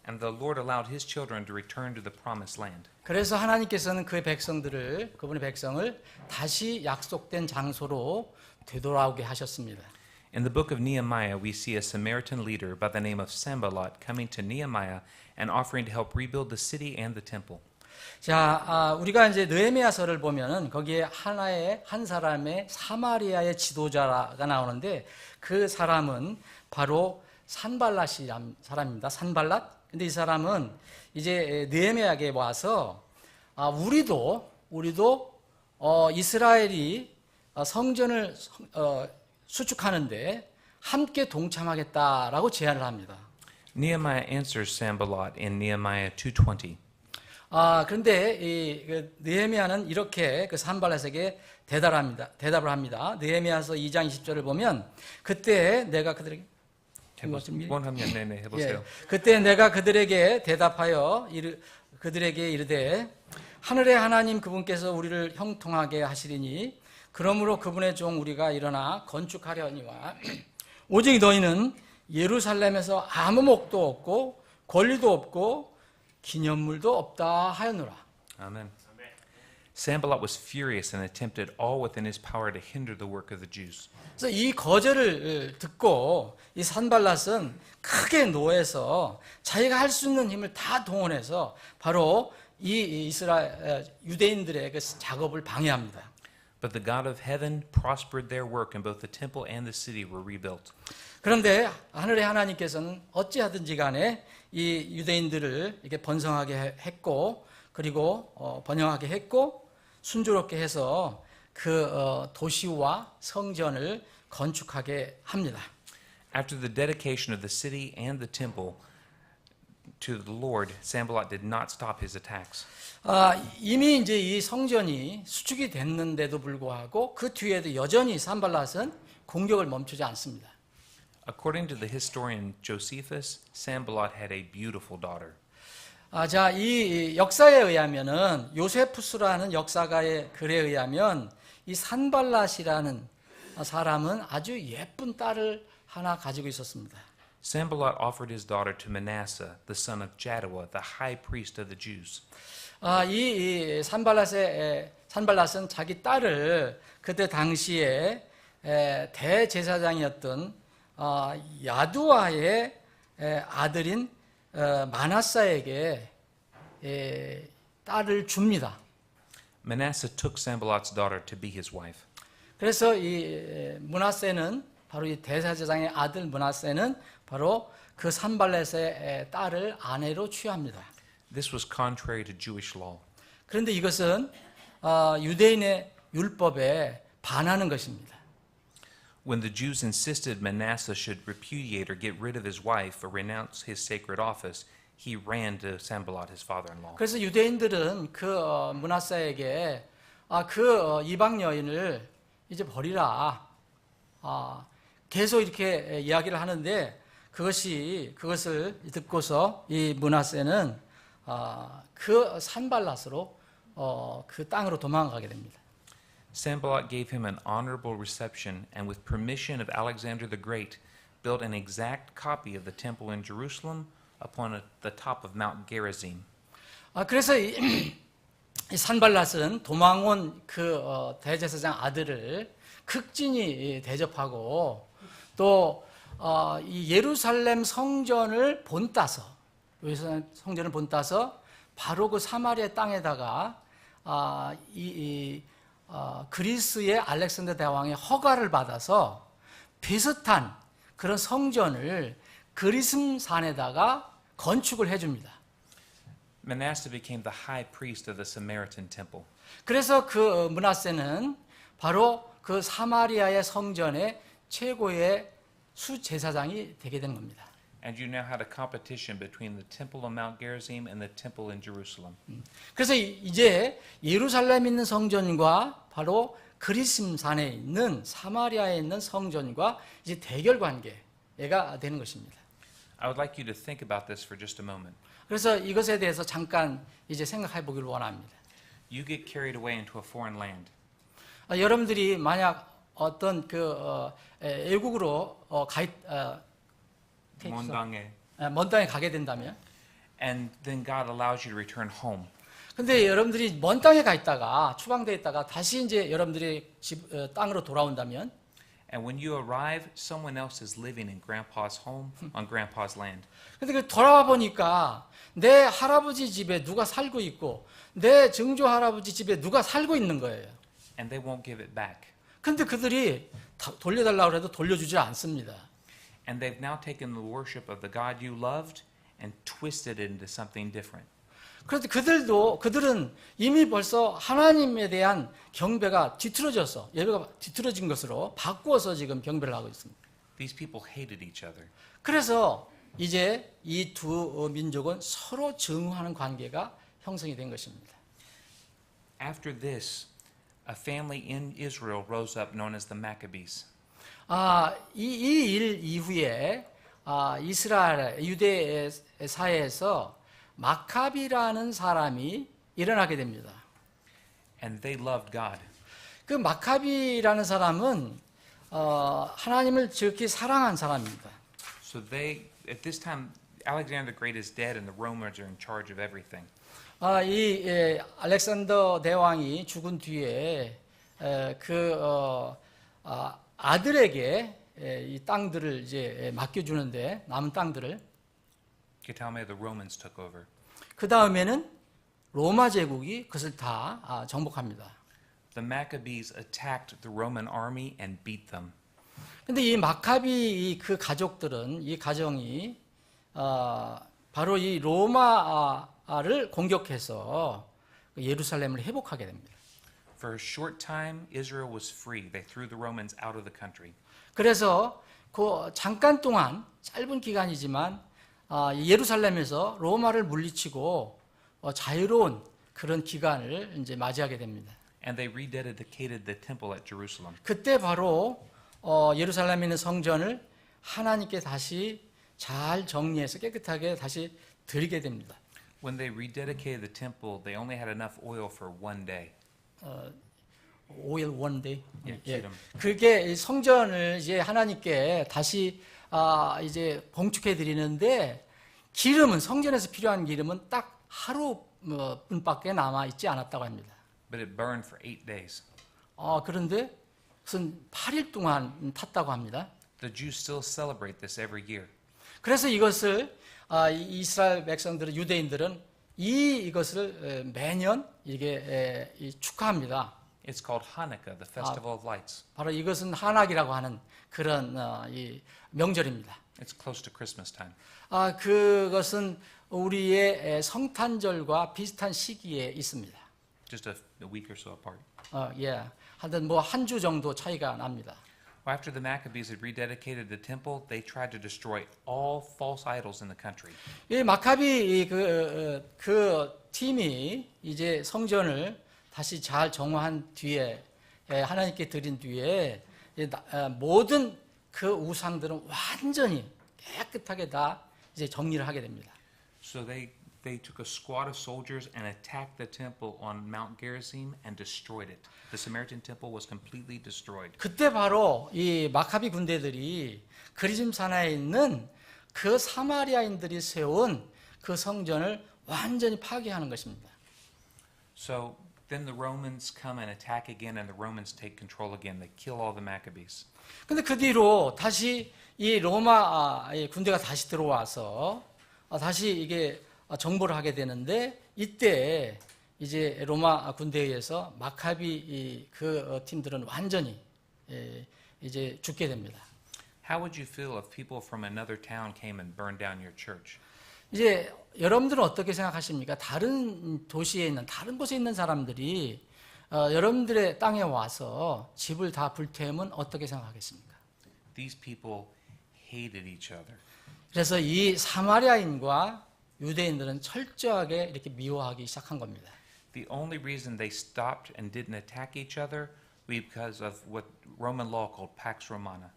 And the Lord allowed His children to return to the promised land. 그래서 하나님께서는 그의 백성들을, 그분의 백성을 다시 약속된 장소로 되돌아오게 하셨습니다. In the book of Nehemiah, we see a Samaritan leader by the name of Sanballat coming to Nehemiah and offering to help rebuild the city and the temple. 자, 우리가 이제 느헤미야서를 보면은 거기에 한 사람의 사마리아의 지도자가 나오는데 그 사람은 바로 산발랏이라는 사람입니다. 산발랏. 근데 이 사람은 이제 느헤미야에게 와서 우리도 이스라엘이 성전을 수축하는데 함께 동참하겠다라고 제안을 합니다. Nehemiah answers Sanballat in Nehemiah 2:20. 그런데 그 느헤미야는 이렇게 그 산발랏에게 대답을 합니다. 느헤미야서 2장 20절을 보면 그때 내가 그들에게 원하면 네네 해보세요. 그때 내가 그들에게 대답하여 그들에게 이르되 하늘의 하나님 그분께서 우리를 형통하게 하시리니 그러므로 그분의 종 우리가 일어나 건축하려니와 오직 너희는 예루살렘에서 아무 목도 없고 권리도 없고 기념물도 없다 하였노라. Amen. Sanballat was furious and attempted all within his power to hinder the work of the Jews. 그래서 이 거절을 듣고 이 산발랏은 크게 노해서 자기가 할 수 있는 힘을 다 동원해서 바로 이 유대인들의 그 작업을 방해합니다. But the God of heaven prospered their work, and both the temple and the city were rebuilt. 그런데 하늘의 하나님께서는 어찌하든지 간에 이 유대인들을 이렇게 번성하게 했고 그리고 번영하게 했고 순조롭게 해서 그 도시와 성전을 건축하게 합니다. After the dedication of the city and the temple to the Lord, Sanballat did not stop his attacks. 이미 이제 이 성전이 수축이 됐는데도 불구하고 그 뒤에도 여전히 산발랏은 공격을 멈추지 않습니다. According to the historian Josephus, Sanballat had a beautiful daughter. 자, 이 역사에 의하면은 요세푸스라는 역사가의 글에 의하면 이 산발랏이라는 사람은 아주 예쁜 딸을 하나 가지고 있었습니다. Sanballat offered his daughter to Manasseh, the son of Jaddua, the high priest of the Jews. 이 산발랏은 자기 딸을 그때 당시에 대제사장이었던 야두아의 아들인 마나사에게 딸을 줍니다. Manasseh took Sanballat's daughter to be his wife. 그래서 이 므낫세는 바로 이 대제사장의 아들 므낫세는 바로 그 산발렛의 딸을 아내로 취합니다. This was contrary to Jewish law. 그런데 이것은 유대인의 율법에 반하는 것입니다. When the Jews insisted Manasseh should repudiate or get rid of his wife or renounce his sacred office, he ran to Sanballat, his father-in-law. 그래서 유대인들은 그 므낫세에게 그 이방 여인을 이제 버리라. 계속 이렇게 이야기를 하는데 그것을 듣고서 이 므낫세는 그 산발랏으로 그 땅으로 도망가게 됩니다. Sanballat gave him an honorable reception and with permission of Alexander the Great built an exact copy of the temple in Jerusalem upon the top of Mount Gerizim. 그래서 이 산발랏은 도망온 그 대제사장 아들을 극진히 대접하고 또 이 예루살렘 성전을 본따서 바로 그 사마리아 땅에다가 그리스의 알렉산더 대왕의 허가를 받아서 비슷한 그런 성전을 그리스산에다가 건축을 해줍니다. Manasseh became the high priest of the Samaritan temple. 그래서 그 므낫세는 바로 그 사마리아의 성전의 최고의 수제사장이 되게 된 겁니다. And you now had a competition between the temple of Mount Gerizim and the temple in Jerusalem. 그래서 이제 예루살렘에 있는 성전과 바로 그리스산에 있는 사마리아에 있는 성전과 이제 대결 관계가 되는 것입니다. I would like you to think about this for just a moment. 그래서 이것에 대해서 잠깐 이제 생각해 보기를 원합니다. You get carried away into a foreign land. 여러분들이 만약 어떤 외국으로 먼 땅에 가게 된다면, And then God allows you to return home. 근데 여러분들이 먼 땅에 가 있다가 추방돼 있다가 다시 이제 여러분들이 땅으로 돌아온다면, And when you arrive, someone else is living in Grandpa's home on Grandpa's land. 근데 그 돌아와 보니까 내 할아버지 집에 누가 살고 있고 내 증조 할아버지 집에 누가 살고 있는 거예요. And they won't give it back. 근데 그들이 돌려달라고 해도 돌려주지 않습니다. And they've now taken the worship of the God you loved and twisted it into something different. 그런데 그들은 이미 벌써 하나님에 대한 경배가 뒤틀어져서 예배가 뒤틀어진 것으로 바꾸어서 지금 경배를 하고 있습니다. These people hated each other. 그래서 이제 이 두 민족은 서로 증오하는 관계가 형성이 된 것입니다. After this, a family in Israel rose up known as the Maccabees. 이 일 이후에 이스라엘 유대 사회에서 마카비라는 사람이 일어나게 됩니다. And they loved God. 그 마카비라는 사람은 하나님을 지극히 사랑한 사람입니다. So they, at this time, Alexander the Great is dead and the Romans are in charge of everything. 알렉산더 대왕이 죽은 뒤에 아들에게 이 땅들을 이제 맡겨주는데 남은 땅들을 You can tell me the Romans took over. 그 다음에는 로마 제국이 그것을 다 정복합니다. The Maccabees attacked the Roman army and beat them. 근데 이 마카비 그 가족들은 이 가정이 바로 이 로마를 공격해서 예루살렘을 회복하게 됩니다. For a short time, Israel was free. They threw the Romans out of the country. 그래서 그 잠깐 동안 짧은 기간이지만 예루살렘에서 로마를 물리치고 자유로운 그런 기간을 이제 맞이하게 됩니다. And they rededicated the temple at Jerusalem. 그때 바로 예루살렘에 있는 성전을 하나님께 다시 잘 정리해서 깨끗하게 다시 드리게 됩니다. When they rededicated the temple, they only had enough oil for one day. 오일 원데이. 기름. 그게 성전을 이제 하나님께 다시 이제 봉축해 드리는데 기름은 성전에서 필요한 기름은 딱 하루분밖에 남아 있지 않았다고 합니다. But it burned for 8 days. 그런데 그것은 8일 동안 탔다고 합니다. The Jews still celebrate this every year. 그래서 이것을 이스라엘 백성들은 유대인들은 이것을 매년 이게 축하합니다. It's called Hanukkah, the festival of lights. 바로 이것은 한학이라고 하는 그런 이 명절입니다. It's close to Christmas time. 그것은 우리의 성탄절과 비슷한 시기에 있습니다. Just a week or so apart. 하여튼 뭐 한 주 정도 차이가 납니다. After the Maccabees had rededicated the temple, they tried to destroy all false idols in the country. 이 마카비 그 팀이 이제 성전을 다시 잘 정화한 뒤에 하나님께 드린 뒤에 모든 그 우상들은 완전히 깨끗하게 다 이제 정리를 하게 됩니다. So they took a squad of soldiers and attacked the temple on Mount Gerizim and destroyed it. The Samaritan temple was completely destroyed. 그때 바로 이 마카비 군대들이 그리즘 산하에 있는 그 사마리아인들이 세운 그 성전을 완전히 파괴하는 것입니다. So then the Romans come and attack again, and the Romans take control again. They kill all the Maccabees. 근데 그 뒤로 다시 이 로마 군대가 다시 들어와서 다시 이게 정보를 하게 되는데 이때 이제 로마 군대에 의해서 마카비 그 팀들은 완전히 이제 죽게 됩니다. How would you feel if people from another town came and burned down your church? 이제 여러분들은 어떻게 생각하십니까? 다른 도시에 있는 다른 곳에 있는 사람들이 여러분들의 땅에 와서 집을 다 불태우면 어떻게 생각하겠습니까? These people hated each other. 그래서 이 사마리아인과 유대인들은 철저하게 이렇게 미워하기 시작한 겁니다. The only reason they stopped and didn't attack each other was because of what Roman law called Pax Romana.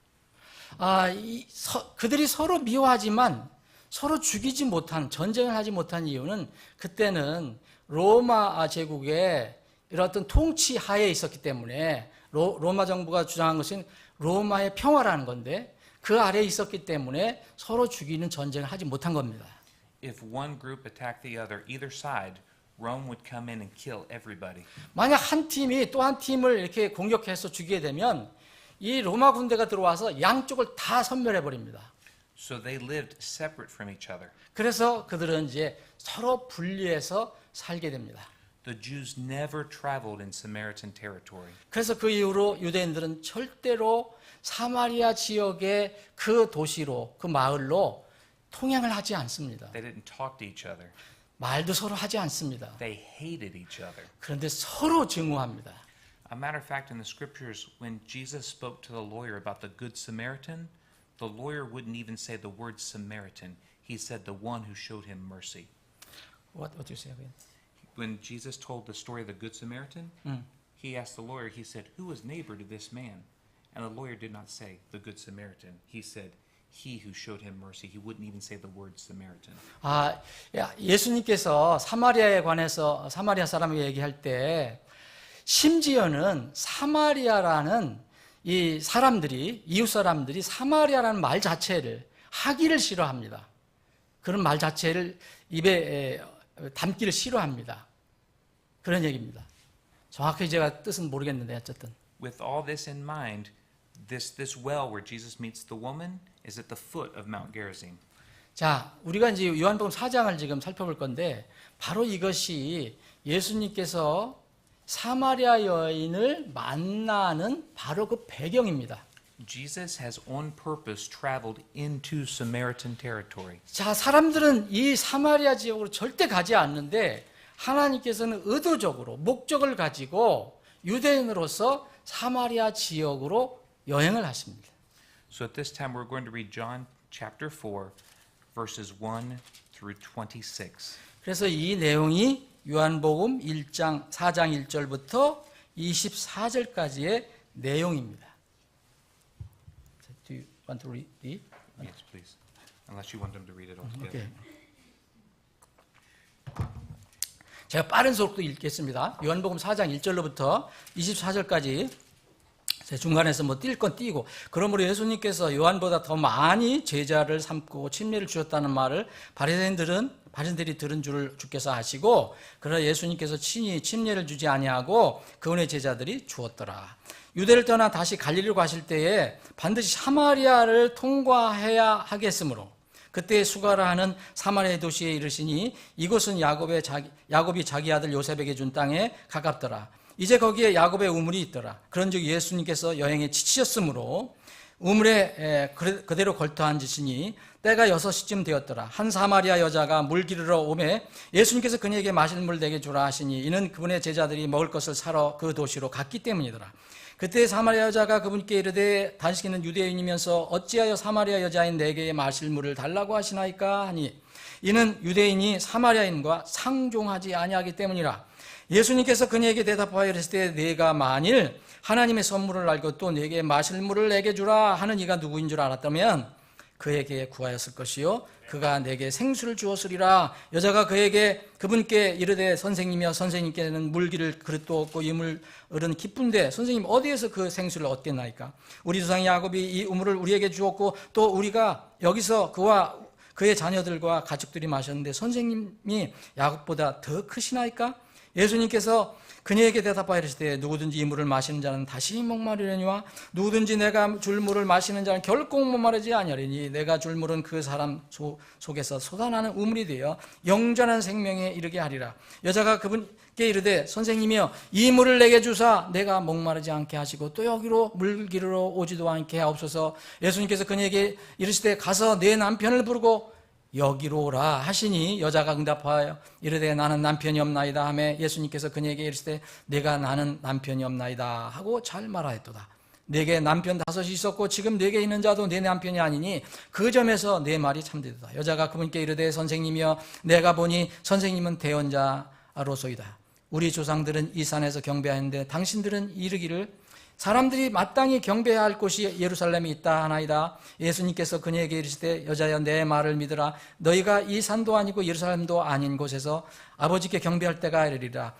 그들이 서로 미워하지만 서로 죽이지 못한 전쟁을 하지 못한 이유는 그때는 로마 제국의 이런 어떤 통치 하에 있었기 때문에 로마 정부가 주장한 것은 로마의 평화라는 건데 그 아래에 있었기 때문에 서로 죽이는 전쟁을 하지 못한 겁니다. If one group attacked the other, either side, Rome would come in and kill everybody. 만약 한 팀이 또 한 팀을 이렇게 공격해서 죽이게 되면 이 로마 군대가 들어와서 양쪽을 다 섬멸해 버립니다. So they lived separate from each other. 그래서 그들은 이제 서로 분리해서 살게 됩니다. The Jews never traveled in Samaritan territory. 그래서 그 이후로 유대인들은 절대로 사마리아 지역의 그 도시로 그 마을로 통행을 하지 않습니다. They didn't talk to each other. 말도 서로 하지 않습니다. They hated each other. 그런데 서로 증오합니다. A matter of fact, in the scriptures, when Jesus spoke to the lawyer about the Good Samaritan, the lawyer wouldn't even say the word Samaritan. He said the one who showed him mercy. What do you say again? when Jesus told the story of the Good Samaritan, he asked the lawyer, he said, "Who was neighbor to this man?" And the lawyer did not say, "The Good Samaritan." He said, "He who showed him mercy." He wouldn't even say the word Samaritan. 예수님께서 사마리아에 관해서 사마리아 사람에게 얘기할 때 심지어는 사마리아라는 이 사람들이, 이웃 사람들이 사마리아라는 말 자체를 하기를 싫어합니다. 그런 말 자체를 입에 담기를 싫어합니다. 그런 얘기입니다. 정확히 제가 뜻은 모르겠는데 어쨌든. With all this in mind, this well where Jesus meets the woman is at the foot of Mount Gerizim. 자, 우리가 이제 요한복음 4장을 지금 살펴볼 건데 바로 이것이 예수님께서 사마리아 여인을 만나는 바로 그 배경입니다. Jesus has on purpose traveled into Samaritan territory. 자, 사람들은 이 사마리아 지역으로 절대 가지 않는데 하나님께서는 의도적으로 목적을 가지고 유대인으로서 사마리아 지역으로 여행을 하십니다. So at this time we're going to read John chapter 4 verses 1 through 26. 그래서 이 내용이 요한복음 4장 1절부터 24절까지의 내용입니다. Do you want to read it? Yes, please. Unless you want them to read it all together. 오케이. 제가 빠른 속도 읽겠습니다. 요한복음 4장 1절로부터 24절까지 중간에서 뭐 뛸 건 띄고, 그러므로 예수님께서 요한보다 더 많이 제자를 삼고 침례를 주셨다는 말을 바리새인들이 들은 줄을 주께서 아시고, 그러나 예수님께서 친히 침례를 주지 아니하고 그분의 제자들이 주었더라. 유대를 떠나 다시 갈릴리로 가실 때에 반드시 사마리아를 통과해야 하겠으므로 그때 수가라 하는 사마리아 도시에 이르시니 이곳은 야곱이 자기 아들 요셉에게 준 땅에 가깝더라. 이제 거기에 야곱의 우물이 있더라. 그런즉 예수님께서 여행에 지치셨으므로 우물에 그대로 걸터 앉으시니 때가 6시쯤 되었더라. 한 사마리아 여자가 물 기르러 오매 예수님께서 그녀에게 마실 물 내게 주라 하시니 이는 그분의 제자들이 먹을 것을 사러 그 도시로 갔기 때문이더라. 그때 사마리아 여자가 그분께 이르되 당신은 유대인이면서 어찌하여 사마리아 여자인 내게 마실 물을 달라고 하시나이까 하니 이는 유대인이 사마리아인과 상종하지 아니하기 때문이라. 예수님께서 그녀에게 대답하여 이르시되 내가 만일 하나님의 선물을 알고 또 내게 마실 물을 내게 주라 하는 이가 누구인 줄 알았다면 그에게 구하였을 것이요 그가 내게 생수를 주었으리라. 여자가 그분께 이르되 선생님이여 선생님께는 물기를 그릇도 없고 이 물은 깊은데 선생님 어디에서 그 생수를 얻겠나이까? 우리 조상 야곱이 이 우물을 우리에게 주었고 또 우리가 여기서 그와 그의 자녀들과 가축들이 마셨는데 선생님이 야곱보다 더 크시나이까? 예수님께서 그녀에게 대답하여 이르시되 누구든지 이 물을 마시는 자는 다시 목마르려니와 누구든지 내가 줄 물을 마시는 자는 결코 목마르지 아니하리니 내가 줄 물은 그 사람 속에서 솟아나는 우물이 되어 영전한 생명에 이르게 하리라. 여자가 그분께 이르되 선생님이여 이 물을 내게 주사 내가 목마르지 않게 하시고 또 여기로 물 기르러 오지도 않게 하옵소서. 예수님께서 그녀에게 이르시되 가서 내 남편을 부르고 여기로 오라 하시니 여자가 응답하여 이르되 나는 남편이 없나이다 하매 예수님께서 그녀에게 이르시되 내가 나는 남편이 없나이다 하고 잘 말하였도다. 내게 남편 5이 있었고 지금 내게 있는 자도 내 남편이 아니니 그 점에서 내 말이 참되도다. 여자가 그분께 이르되 선생님이여 내가 보니 선생님은 대언자로소이다. 우리 조상들은 이 산에서 경배하였는데 당신들은 이르기를 사람들이 마땅히 경배해야 할 곳이 예루살렘에 있다 하나이다. 예수님께서 그녀에게 이르시되 여자여 내 말을 믿으라. 너희가 이 산도 아니고 예루살렘도 아닌 곳에서 아버지께 경배할 때가 이르리라.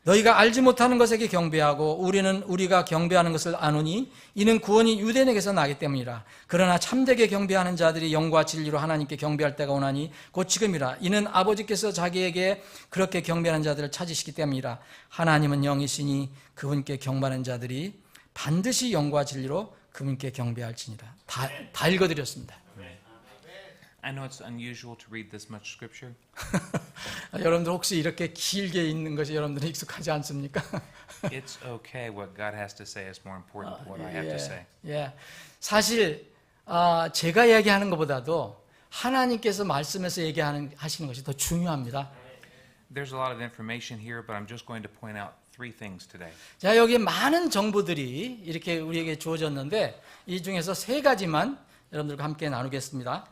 너희가 알지 못하는 것에게 경배하고 우리는 우리가 경배하는 것을 아노니 이는 구원이 유대인에게서 나기 때문이라. 그러나 참되게 경배하는 자들이 영과 진리로 하나님께 경배할 때가 오나니 곧 지금이라. 이는 아버지께서 자기에게 그렇게 경배하는 자들을 찾으시기 때문이라. 하나님은 영이시니 그분께 경배하는 자들이 반드시 영과 진리로 그분께 경배할지니라. 다 읽어드렸습니다. I know it's unusual to read this much scripture. 여러분들 혹시 이렇게 길게 읽는 것이 여러분들이 익숙하지 않습니까? It's okay. What God has to say is more important than what I have to say. 예. 사실 제가 얘기하는 것보다도 하나님께서 말씀에서 하시는 것이 더 중요합니다. There's a lot of information here, but I'm just going to point out 3 things today. 자, 여기 많은 정보들이 이렇게 우리에게 주어졌는데 이 중에서 3가지만 여러분들과 함께 나누겠습니다.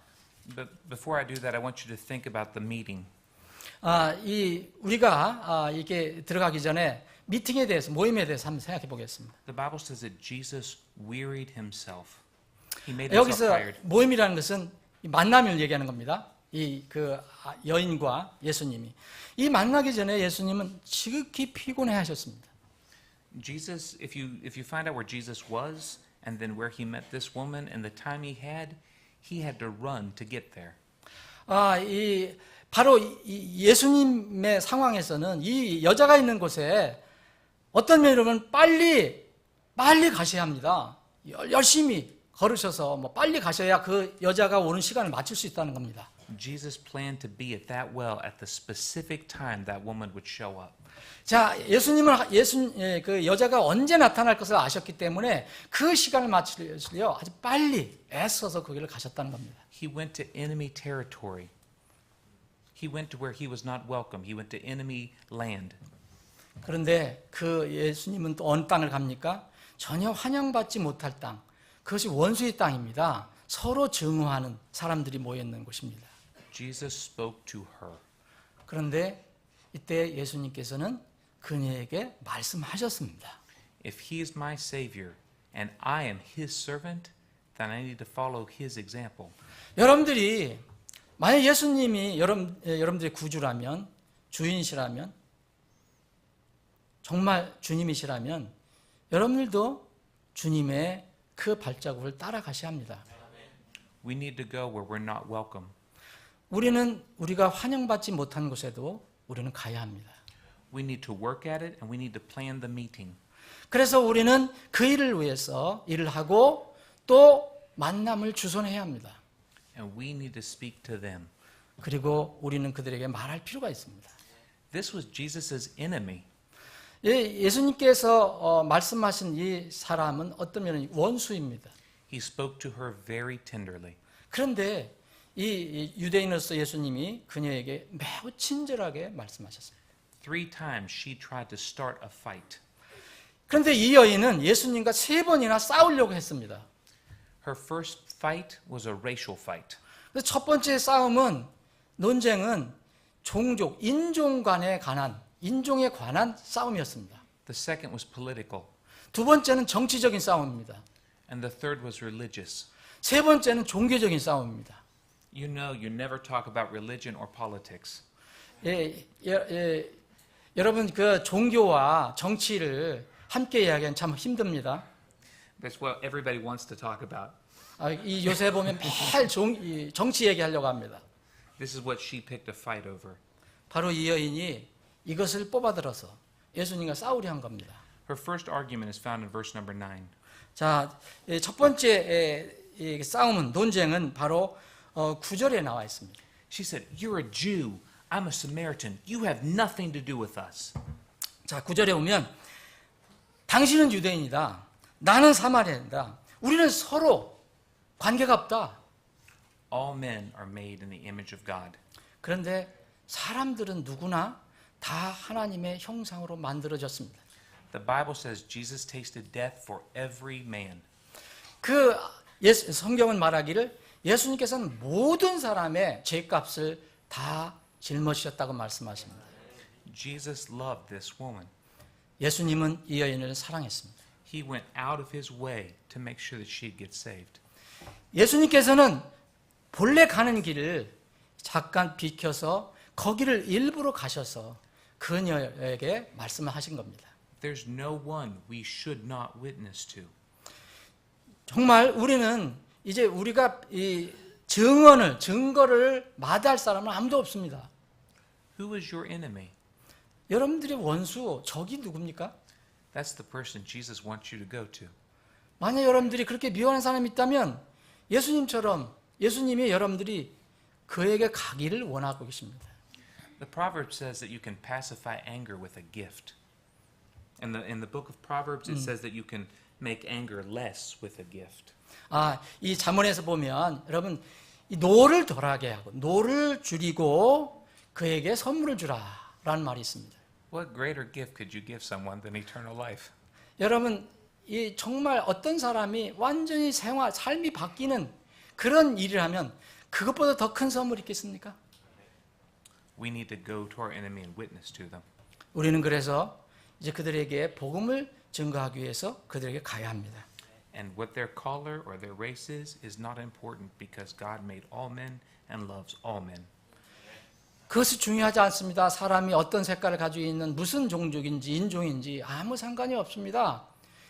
But before I do that, I want you to think about the meeting. 우리가 이게 들어가기 전에 미팅에 대해서, 모임에 대해서 한번 생각해 보겠습니다. The Bible says that Jesus wearied himself. He made himself 여기서 tired. 모임이라는 것은 이 만남을 얘기하는 겁니다. 여인과 예수님이. 이 만나기 전에 예수님은 지극히 피곤해 하셨습니다. Jesus, if you find out where Jesus was and then where he met this woman and the time he had to run to get there. 바로 이 예수님의 상황에서는 이 여자가 있는 곳에 어떤 면으로 보면 빨리 가셔야 합니다. 열심히 걸으셔서 뭐 빨리 가셔야 그 여자가 오는 시간을 맞출 수 있다는 겁니다. Jesus planned to be at that well at the specific time that woman would show up. 자, 그 여자가 언제 나타날 것을 아셨기 때문에 그 시간을 맞추려 아주 빨리 애써서 거기를 가셨다는 겁니다. He went to enemy territory. He went to where he was not welcome. He went to enemy land. 그런데 그 예수님은 또 어느 땅을 갑니까? 전혀 환영받지 못할 땅. 그것이 원수의 땅입니다. 서로 증오하는 사람들이 모여 있는 곳입니다. Jesus spoke to her. 그런데 이때 예수님께서는 그녀에게 말씀하셨습니다. If he is my savior and I am his servant, then I need to follow his example. 여러분들이 만약 예수님이 여러분들의 구주라면, 주인이시라면, 정말 주님이시라면 여러분들도 주님의 그 발자국을 따라가셔야 합니다. We need to go where we're not welcome. 우리가 환영받지 못한 곳에도 우리는 가야 합니다. We need to work at it and we need to plan the meeting. 그래서 우리는 그 일을 위해서 일을 하고 또 만남을 주선해야 합니다. And we need to speak to them. 그리고 우리는 그들에게 말할 필요가 있습니다. This was Jesus' enemy. 예수님께서 말씀하신 이 사람은 어떤 면은 원수입니다. He spoke to her very tenderly. 그런데 이 유대인으로서 예수님이 그녀에게 매우 친절하게 말씀하셨습니다. 3 times she tried to start a fight. 그런데 이 여인은 예수님과 3번이나 싸우려고 했습니다. Her first fight was a racial fight. 그래서 첫 번째 논쟁은 종족, 인종에 관한 싸움이었습니다. The second was political. 두 번째는 정치적인 싸움입니다. And the third was religious. 세 번째는 종교적인 싸움입니다. You know, you never talk about religion or politics. 여러분 그 종교와 정치를 함께 이야기하기는 참 힘듭니다. That's what everybody wants to talk about. 이 요새 보면 매일 정치 얘기하려고 합니다. This is what she picked a fight over. 바로 이 여인이 이것을 뽑아들어서 예수님과 싸우려 한 겁니다. Her first argument is found in verse number 9. 자, 첫 번째 논쟁은 바로 9절에 나와 있습니다. She said, "You're a Jew. I'm a Samaritan. You have nothing to do with us." 자, 9절에 보면 당신은 유대인이다. 나는 사마리아인이다. 우리는 서로 관계가 없다. All men are made in the image of God. 그런데 사람들은 누구나 다 하나님의 형상으로 만들어졌습니다. The Bible says Jesus tasted death for every man. 성경은 말하기를 예수님께서는 모든 사람의 죄값을 다 짊어지셨다고 말씀하십니다. Jesus loved this woman. 예수님은 이 여인을 사랑했습니다. He went out of his way to make sure that she'd get saved. 예수님께서는 본래 가는 길을 잠깐 비켜서 거기를 일부러 가셔서 그녀에게 말씀을 하신 겁니다. There's no one we should not witness to. 정말 우리는 이제 우리가 이 증거를 마다할 사람은 아무도 없습니다. Who is your enemy? 여러분들의 원수, 적이 누굽니까? That's the person Jesus wants you to go to. 만약 여러분들이 그렇게 미워하는 사람이 있다면 예수님이 여러분들이 그에게 가기를 원하고 계십니다. The proverb says that you can pacify anger with a gift. In the book of Proverbs it says that you can make anger less with a gift. 이 잠언에서 보면 여러분 이 노를 덜하게 하고 노를 줄이고 그에게 선물을 주라라는 말이 있습니다. What greater gift could you give someone than eternal life? 여러분 이 정말 어떤 사람이 완전히 삶이 바뀌는 그런 일을 하면 그것보다 더 큰 선물이 있겠습니까? we need to go to our enemy and witness to them. 우리는 그래서 이제 그들에게 복음을 증거하기 위해서 그들에게 가야 합니다. And what their color or their race is not important because God made all men and loves all men. 그것이 중요하지 않습니다. 사람이 어떤 색깔을 가지고 있는 무슨 종족인지 인종인지 아무 상관이 없습니다.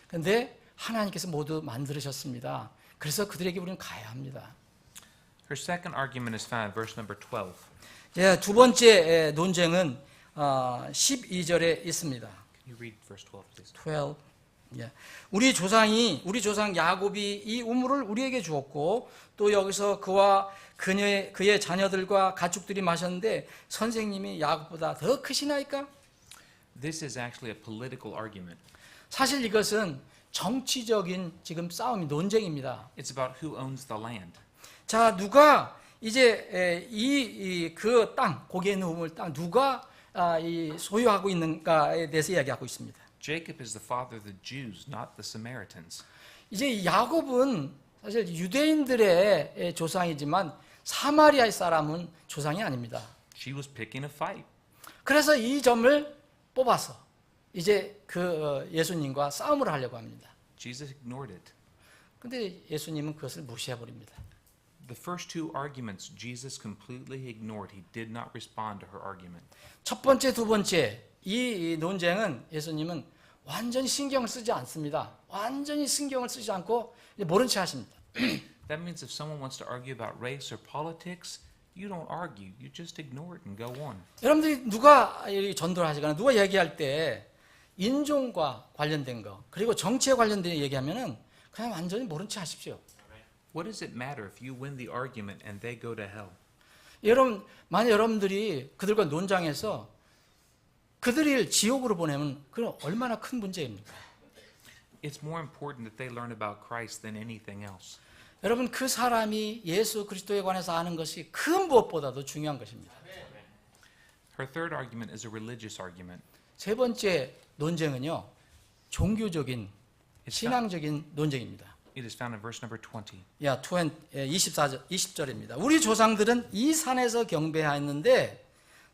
그런데 하나님께서 모두 만들으셨습니다. 그래서 그들에게 우리는 가야 합니다. Her second argument is found in verse number 12. 예, 두 번째 논쟁은 12절에 있습니다. Can you read verse 12, please? 12. 예. 우리 조상 야곱이 이 우물을 우리에게 주었고 또 여기서 그와 그의 자녀들과 가축들이 마셨는데 선생님이 야곱보다 더 크시나이까? This is actually a political argument. 사실 이것은 정치적인 지금 싸움이 논쟁입니다. It's about who owns the land. 자, 누가 이제 그 땅, 거기에 있는 우물 땅 누가 소유하고 있는가에 대해서 이야기하고 있습니다. Jacob is the father of the Jews, not the Samaritans. 이제 야곱은 사실 유대인들의 조상이지만 사마리아의 사람은 조상이 아닙니다. She was picking a fight. 그래서 이 점을 뽑아서 이제 그 예수님과 싸움을 하려고 합니다. Jesus ignored it. 근데 예수님은 그것을 무시해 버립니다. The first two arguments Jesus completely ignored. He did not respond to her argument. 첫 번째, 두 번째 이 논쟁은 예수님은 완전히 신경을 쓰지 않습니다. 완전히 신경을 쓰지 않고 모른 채 하십니다. That means if someone wants to argue about race or politics, you don't argue. You just ignore it and go on. 여러분들이 누가 전도를 하시거나 누가 얘기할 때 인종과 관련된 거 그리고 정치에 관련된 얘기하면은 그냥 완전히 모른 채 하십시오. What does it matter if you win the argument and they go to hell? 여러분, 만약 여러분들이 그들과 논장해서 그들을 지옥으로 보내면 그건 얼마나 큰 문제입니까? It's more important that they learn about Christ than anything else. 여러분, 그 사람이 예수 그리스도에 관해서 아는 것이 그 무엇보다도 중요한 것입니다. Her third argument is a religious argument. 세 번째 논쟁은요, 종교적인 신앙적인 논쟁입니다. It is found in verse number 20. 20절입니다. 우리 조상들은 이 산에서 경배하였는데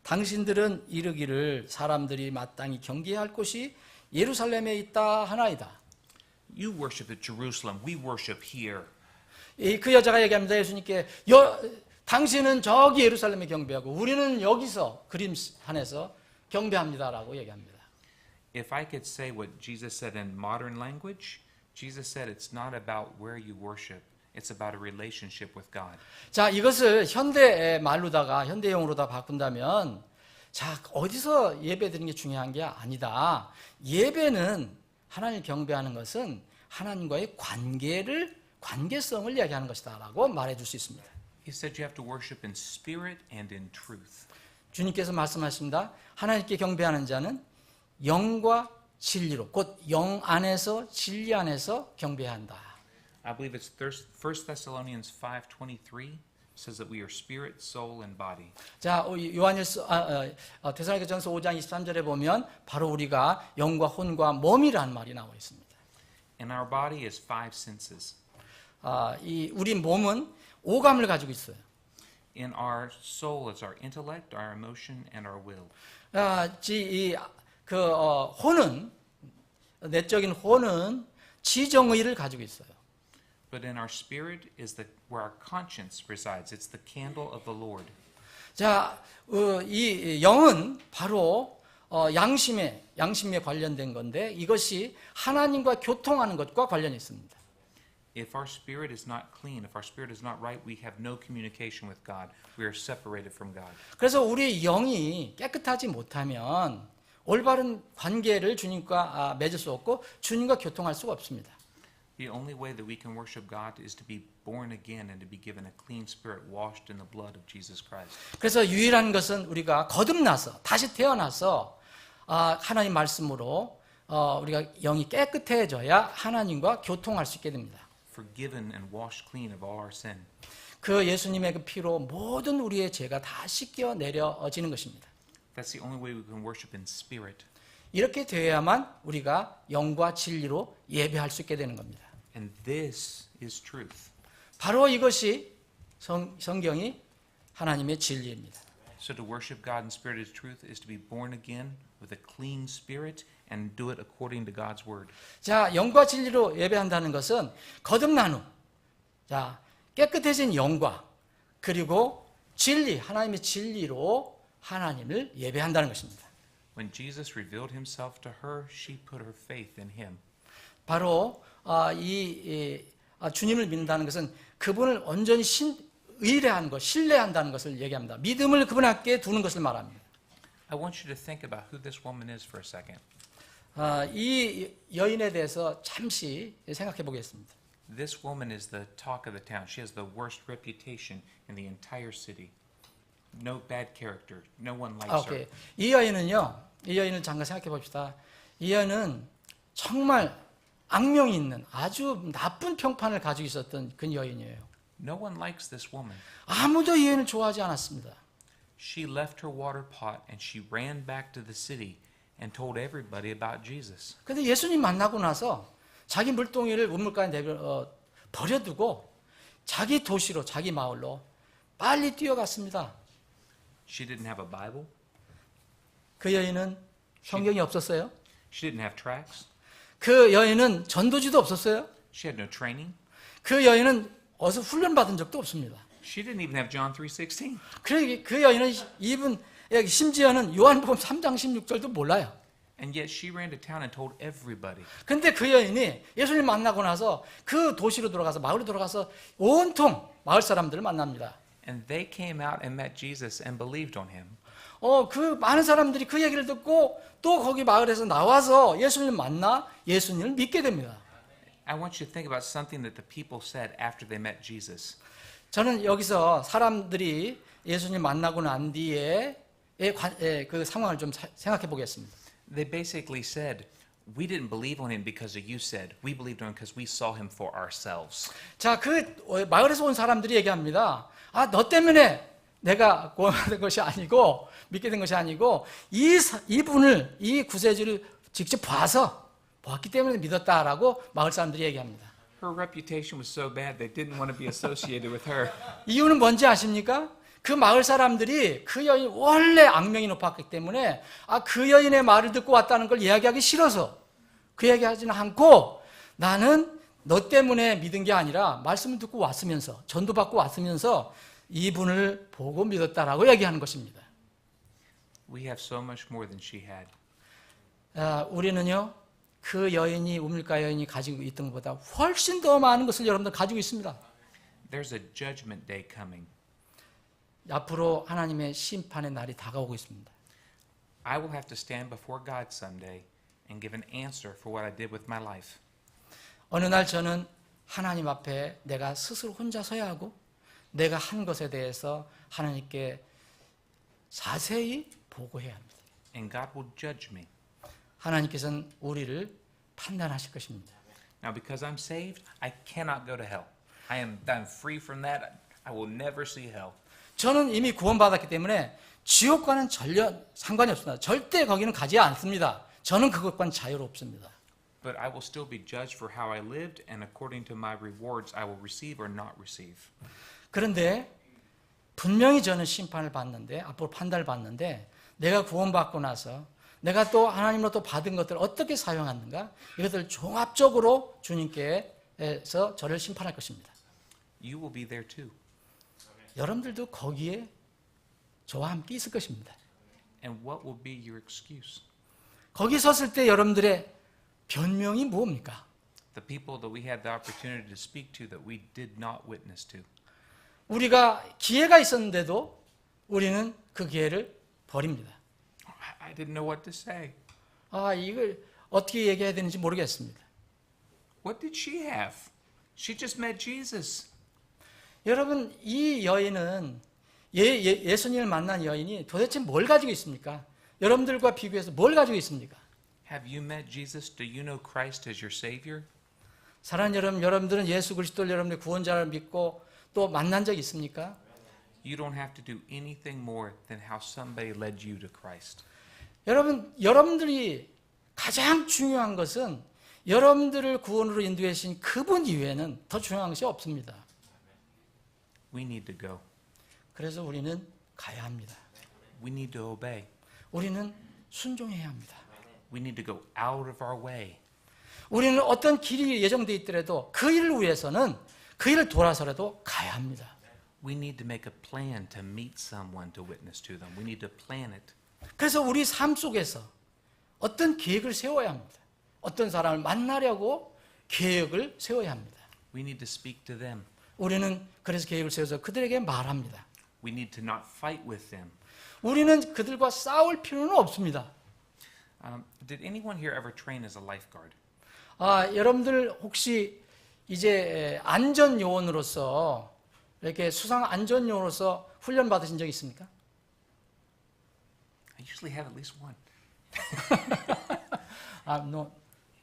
당신들은 이르기를 사람들이 마땅히 경배할 곳이 예루살렘에 있다 하나이다. You worship at Jerusalem. We worship here. 그 여자가 얘기합니다. 예수님께 당신은 저기 예루살렘에 경배하고 우리는 여기서 그림산에서 경배합니다라고 얘기합니다. If I could say what Jesus said in modern language, Jesus said it's not about where you worship. It's about a relationship with God. 자, 이것을 현대 말로다가 현대용으로다 바꾼다면 자, 어디서 예배드리는 게 중요한 게 아니다. 예배는 하나님 경배하는 것은 하나님과의 관계성을 이야기하는 것이다라고 말해 줄 수 있습니다. He said you have to worship in spirit and in truth. 주님께서 말씀하십니다. 하나님께 경배하는 자는 영과 진리로 곧 영 안에서 진리 안에서 경배한다. I believe it's 1 Thessalonians 5:23 says that we are spirit, soul, and body. 자, 데살로니가전서 5장 23절에 보면 바로 우리가 영과 혼과 몸이라는 말이 나와 있습니다. And our body is 5 senses. 우리 몸은 오감을 가지고 있어요. In our soul is our intellect, our emotion, and our will. 혼은 내적인 혼은 지정의를 가지고 있어요. But in our spirit is where our conscience resides. It's the candle of the Lord. 자, 이 영은 바로 양심에 관련된 건데 이것이 하나님과 교통하는 것과 관련이 있습니다. If our spirit is not clean, if our spirit is not right, we have no communication with God. We are separated from God. 그래서 우리 영이 깨끗하지 못하면 올바른 관계를 주님과 맺을 수 없고 주님과 교통할 수가 없습니다. The only way that we can worship God is to be born again and to be given a clean spirit washed in the blood of Jesus Christ. 그래서 유일한 것은 우리가 거듭나서 다시 태어나서 하나님 말씀으로 우리가 영이 깨끗해져야 하나님과 교통할 수 있게 됩니다. Forgiven and washed clean of all our sin. 그 예수님의 그 피로 모든 우리의 죄가 다 씻겨 내려지는 것입니다. That's the only way we can worship in spirit. 이렇게 되어야만 우리가 영과 진리로 예배할 수 있게 되는 겁니다. And this is truth. 바로 이것이 성경이 하나님의 진리입니다. So to worship God in spirit and truth is to be born again with a clean spirit and do it according to God's word. 자, 영과 진리로 예배한다는 것은 거듭난 후, 자, 깨끗해진 영과 그리고 진리, 하나님의 진리로 하나님을 예배한다는 것입니다. When Jesus revealed himself to her, she put her faith in him. 바로 주님을 믿는다는 것은 그분을 온전히 의뢰한 것, 신뢰한다는 것을 얘기합니다. 믿음을 그분께 두는 것을 말합니다. I want you to think about who this woman is for a second. 이 여인에 대해서 잠시 생각해 보겠습니다. This woman is the talk of the town. She has the worst reputation in the entire city. No bad character. No one likes her. 오케이. 이 여인을 잠깐 생각해 봅시다. 이 여인은 정말 악명이 있는 아주 나쁜 평판을 가지고 있었던 그 여인이에요. No one likes this woman. 아무도 이 여인을 좋아하지 않았습니다. She left her water pot and she ran back to the city and told everybody about Jesus. 근데 예수님 만나고 나서 자기 물동이를 우물가에 버려두고 자기 도시로, 자기 마을로 빨리 뛰어갔습니다. She didn't have a Bible. 그 여인은 성경이 없었어요. She didn't have tracts. 그 여인은 전도지도 없었어요. She had no training. 그 여인은 어디서 훈련받은 적도 없습니다. She didn't even have John 3:16. 그 여인은 심지어는 요한복음 3장 16절도 몰라요. And yet she ran to town and told everybody. 근데 그 여인이 예수님 만나고 나서 그 도시로 들어가서 마을로 들어가서 온통 마을 사람들을 만납니다. And they came out and met Jesus and believed on him. 그 많은 사람들이 그 얘기를 듣고 또 거기 마을에서 나와서 예수님을 만나 예수님을 믿게 됩니다. I want you to think about something that the people said after they met Jesus. 저는 여기서 사람들이 예수님 만나고 난 뒤에 그 상황을 좀 생각해 보겠습니다. They basically said, we didn't believe on him because you said. We believed on him because we saw him for ourselves. 자, 그 마을에서 온 사람들이 얘기합니다. 너 때문에 내가 구원받은 것이 아니고 믿게 된 것이 아니고 이분을 이 구세주를 직접 보았기 때문에 믿었다라고 마을 사람들이 얘기합니다. Her reputation was so bad they didn't want to be associated with her. 이유는 뭔지 아십니까? 그 마을 사람들이 그 여인 원래 악명이 높았기 때문에 그 여인의 말을 듣고 왔다는 걸 이야기하기 싫어서 그 얘기하지는 않고 나는 너 때문에 믿은 게 아니라 말씀을 듣고 왔으면서 전도받고 왔으면서 이분을 보고 믿었다라고 얘기하는 것입니다. We have so much more than she had. 우리는요 그 여인이 우물가 여인이 가지고 있던 것보다 훨씬 더 많은 것을 여러분들 가지고 있습니다. There's a judgment day coming. 앞으로 하나님의 심판의 날이 다가오고 있습니다. I will have to stand before God someday and give an answer for what I did with my life. 어느 날 저는 하나님 앞에 내가 스스로 혼자 서야 하고 내가 한 것에 대해서 하나님께 자세히 보고해야 합니다. And God will judge me. 하나님께서는 우리를 판단하실 것입니다. Now because I'm saved, I cannot go to hell. I'm free from that. I will never see hell. 저는 이미 구원받았기 때문에 지옥과는 전혀 상관이 없습니다. 절대 거기는 가지 않습니다. 저는 그것과는 자유롭습니다. But I will still be judged for how I lived, and according to my rewards, I will receive or not receive. 그런데 분명히 저는 심판을 받는데 앞으로 판단을 받는데 내가 구원받고 나서 내가 또 하나님으로부터 받은 것들을 어떻게 사용하는가 이것을 종합적으로 주님께서 저를 심판할 것입니다. You will be there too. 여러분들도 거기에 저와 함께 있을 것입니다. And what will be your excuse? 거기 섰을 때 여러분들의 변명이 뭡니까? The people that we had the opportunity to speak to that we did not witness to. 우리가 기회가 있었는데도 우리는 그 기회를 버립니다. I didn't know what to say. 이걸 어떻게 얘기해야 되는지 모르겠습니다. What did she have? She just met Jesus. 여러분, 이 여인은 예수님을 만난 여인이 도대체 뭘 가지고 있습니까? 여러분들과 비교해서 뭘 가지고 있습니까? Have you met Jesus? Do you know Christ as your Savior? 사랑하는 여러분들은 예수 그리스도를 여러분의 구원자를 믿고 또 만난 적 있습니까? You don't have to do anything more than how somebody led you to Christ. 여러분들이 가장 중요한 것은 여러분들을 구원으로 인도해 주신 그분 이외에는 더 중요한 것이 없습니다. We need to go. 그래서 우리는 가야 합니다. We need to obey. 우리는 순종해야 합니다. We need to go out of our way. 우리는 어떤 길이 예정되어 있더라도 그 일을 위해서는 그 일을 돌아서라도 가야 합니다. We need to make a plan to meet someone to witness to them. We need to plan it. 그래서 우리 삶 속에서 어떤 계획을 세워야 합니다. 어떤 사람을 만나려고 계획을 세워야 합니다. We need to speak to them. 우리는 그래서 계획을 세워서 그들에게 말합니다. We need to not fight with them. 우리는 그들과 싸울 필요는 없습니다. Did anyone here ever train as a lifeguard? 여러분들 혹시 이제 안전 요원으로서 이렇게 수상 안전 요원으로서 훈련 받으신 적 있습니까? I usually have at least one. No.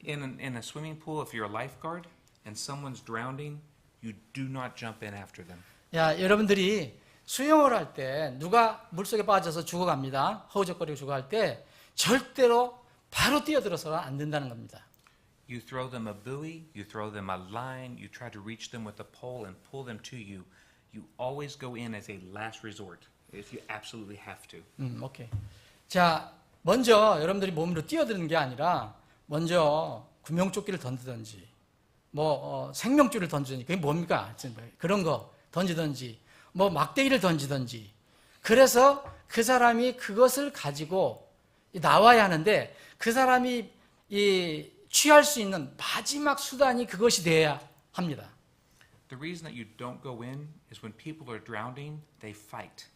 In a swimming pool, if you're a lifeguard and someone's drowning, you do not jump in after them. 야, 여러분들이 수영을 할 때 누가 물속에 빠져서 죽어갑니다. 허우적거리고 죽어갈 때 절대로 바로 뛰어들어서는 안 된다는 겁니다. You throw them a buoy, you throw them a line, you try to reach them with a pole and pull them to you. You always go in as a last resort if you absolutely have to. 오케이. 자, 먼저 여러분들이 몸으로 뛰어드는 게 아니라 먼저 구명조끼를 던지든지 생명줄을 던지든지 그게 뭡니까? 그런 거 던지든지 막대기를 던지든지 그래서 그 사람이 그것을 가지고 나와야 하는데 그 사람이 취할 수 있는 마지막 수단이 그것이 되어야 합니다. The reason that you don't go in is when people are drowning, they fight.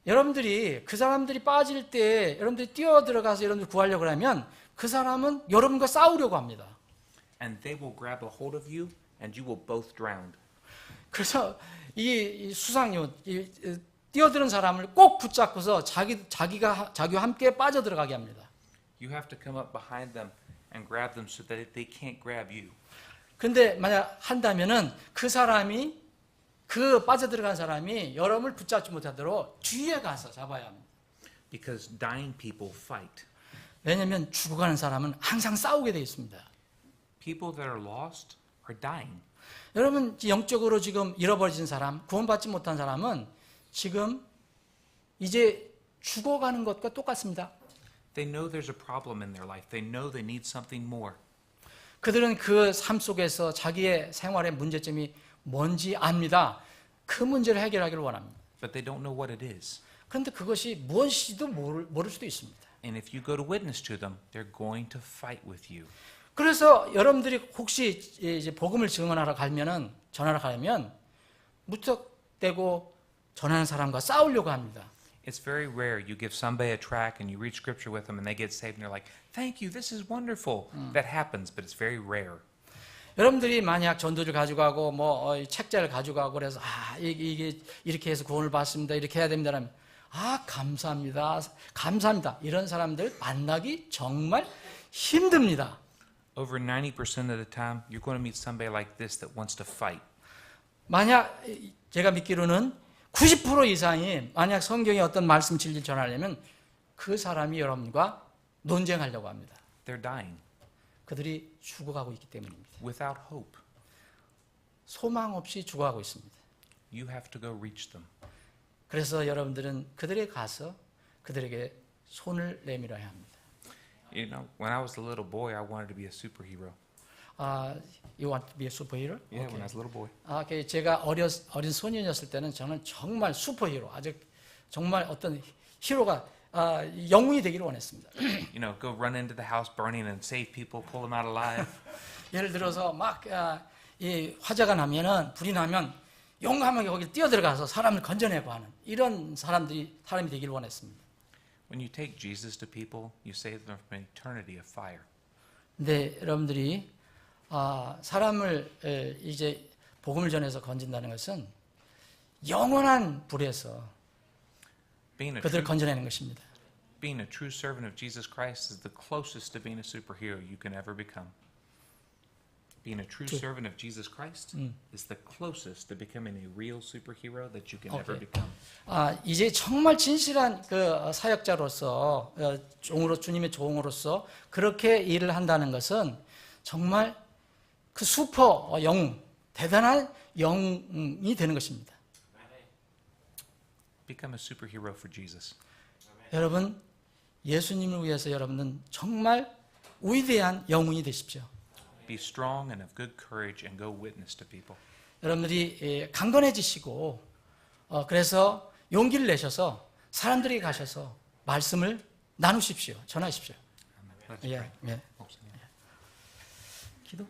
여러분들이 그 사람들이 빠질 때 여러분들이 뛰어들어가서 여러분들 구하려고 하면 그 사람은 여러분과 싸우려고 합니다. And they will grab a hold of you and you will both drown. 그래서 이 수상요 뛰어드는 사람을 꼭 붙잡고서 자기와 함께 빠져들어가게 합니다. You have to come up behind them and grab them so that they can't grab you. 근데 만약 한다면은 그 빠져들어간 사람이 여러분을 붙잡지 못하도록 뒤에 가서 잡아야 합니다. Because dying people fight. 왜냐하면 죽어가는 사람은 항상 싸우게 되어 있습니다. People that are lost are dying. 여러분 영적으로 지금 잃어버린 사람, 구원받지 못한 사람은 지금 이제 죽어가는 것과 똑같습니다. They know there's a problem in their life. They know they need something more. 그들은 그 삶 속에서 자기의 생활의 문제점이 뭔지 압니다. 그 문제를 해결하기를 원합니다. But they don't know what it is. 그런데 그것이 무엇인지도 모를 수도 있습니다. And if you go to witness to them, they're going to fight with you. 그래서 여러분들이 혹시 이제 복음을 전하러 가면 무턱대고 전하는 사람과 싸우려고 합니다. It's very rare you give somebody a tract and you read scripture with them and they get saved and they're like, "Thank you, this is wonderful." That happens, but it's very rare. 여러분들이 만약 전도를 가져가고 책자를 가져가고 그래서 이게 이렇게 해서 구원을 받습니다. 이렇게 해야 됩니다라면 감사합니다. 이런 사람들 만나기 정말 힘듭니다. Over 90% of the time, you're going to meet somebody like this that wants to fight. 만약 제가 믿기로는 90% 이상이 만약 성경의 어떤 말씀 진리를 전하려면 그 사람이 여러분과 논쟁하려고 합니다. They're dying 그들이 죽어가고 있기 때문입니다. without hope. 소망 없이 죽어가고 있습니다. You have to go reach them. 그래서 여러분들은 그들에게 가서 그들에게 손을 내밀어야 합니다. You know, when I was a little boy, I wanted to be a superhero. You want to be a superhero? Yeah, Okay. when I was a little boy. 제가 어린 소년이었을 때는 저는 정말 슈퍼히로, 아주 정말 어떤 히로가 영웅이 되기를 원했습니다. You know, go run into the house burning and save people, pull them out alive. 예를 들어서 이 화재가 나면은 불이 나면 용감하게 거기 뛰어들어가서 사람을 건져내고 하는 이런 사람이 되기를 원했습니다. When you take Jesus to people, you save them from an eternity of fire. 근데 여러분들이 사람을 이제 복음을 전해서 건진다는 것은 영원한 불에서 그들을 건져내는 것입니다. Being a true servant of Jesus Christ is the closest to being a superhero you can ever become. Being a true servant of Jesus Christ is the closest to becoming a real superhero that you can ever Okay. become. 이제 정말 진실한 그 사역자로서 주님의 종으로서 그렇게 일을 한다는 것은 정말 그 슈퍼 영웅, 대단한 영웅이 되는 것입니다. Become a superhero for Jesus. 여러분, 예수님을 위해서 여러분은 정말 위대한 영웅이 되십시오. Be strong and of good courage and go witness to people. 여러분들이 강건해지시고 그래서 용기를 내셔서 사람들이 가셔서 말씀을 나누십시오. 전하십시오. Let's 예, pray. 예. 목사님. 기도.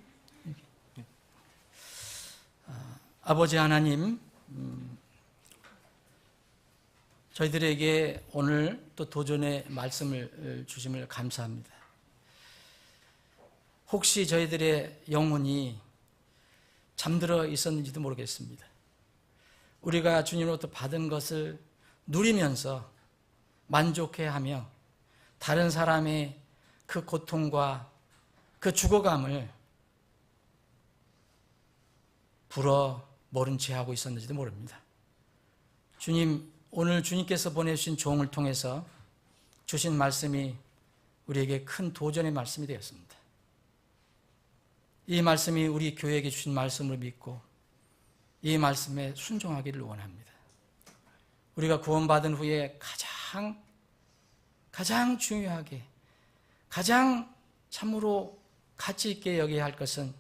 아버지 하나님, 저희들에게 오늘 또 도전의 말씀을 주심을 감사합니다. 혹시 저희들의 영혼이 잠들어 있었는지도 모르겠습니다. 우리가 주님으로부터 받은 것을 누리면서 만족해하며 다른 사람의 그 고통과 그 죽어감을 불어 모른 채 하고 있었는지도 모릅니다. 주님, 오늘 주님께서 보내주신 종을 통해서 주신 말씀이 우리에게 큰 도전의 말씀이 되었습니다. 이 말씀이 우리 교회에게 주신 말씀을 믿고 이 말씀에 순종하기를 원합니다. 우리가 구원받은 후에 가장 중요하게, 가장 참으로 가치 있게 여겨야 할 것은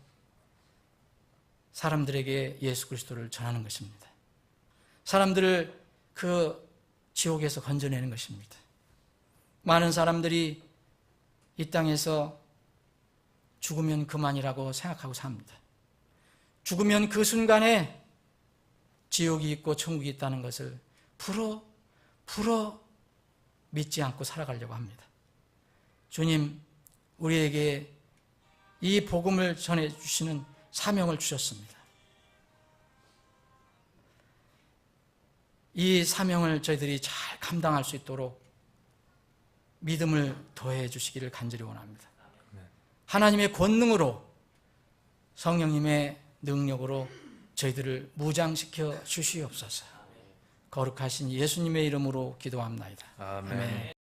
사람들에게 예수 그리스도를 전하는 것입니다. 사람들을 그 지옥에서 건져내는 것입니다. 많은 사람들이 이 땅에서 죽으면 그만이라고 생각하고 삽니다. 죽으면 그 순간에 지옥이 있고 천국이 있다는 것을 풀어 믿지 않고 살아가려고 합니다. 주님, 우리에게 이 복음을 전해주시는 사명을 주셨습니다. 이 사명을 저희들이 잘 감당할 수 있도록 믿음을 더해 주시기를 간절히 원합니다. 하나님의 권능으로, 성령님의 능력으로 저희들을 무장시켜 주시옵소서. 거룩하신 예수님의 이름으로 기도합나이다. 아멘.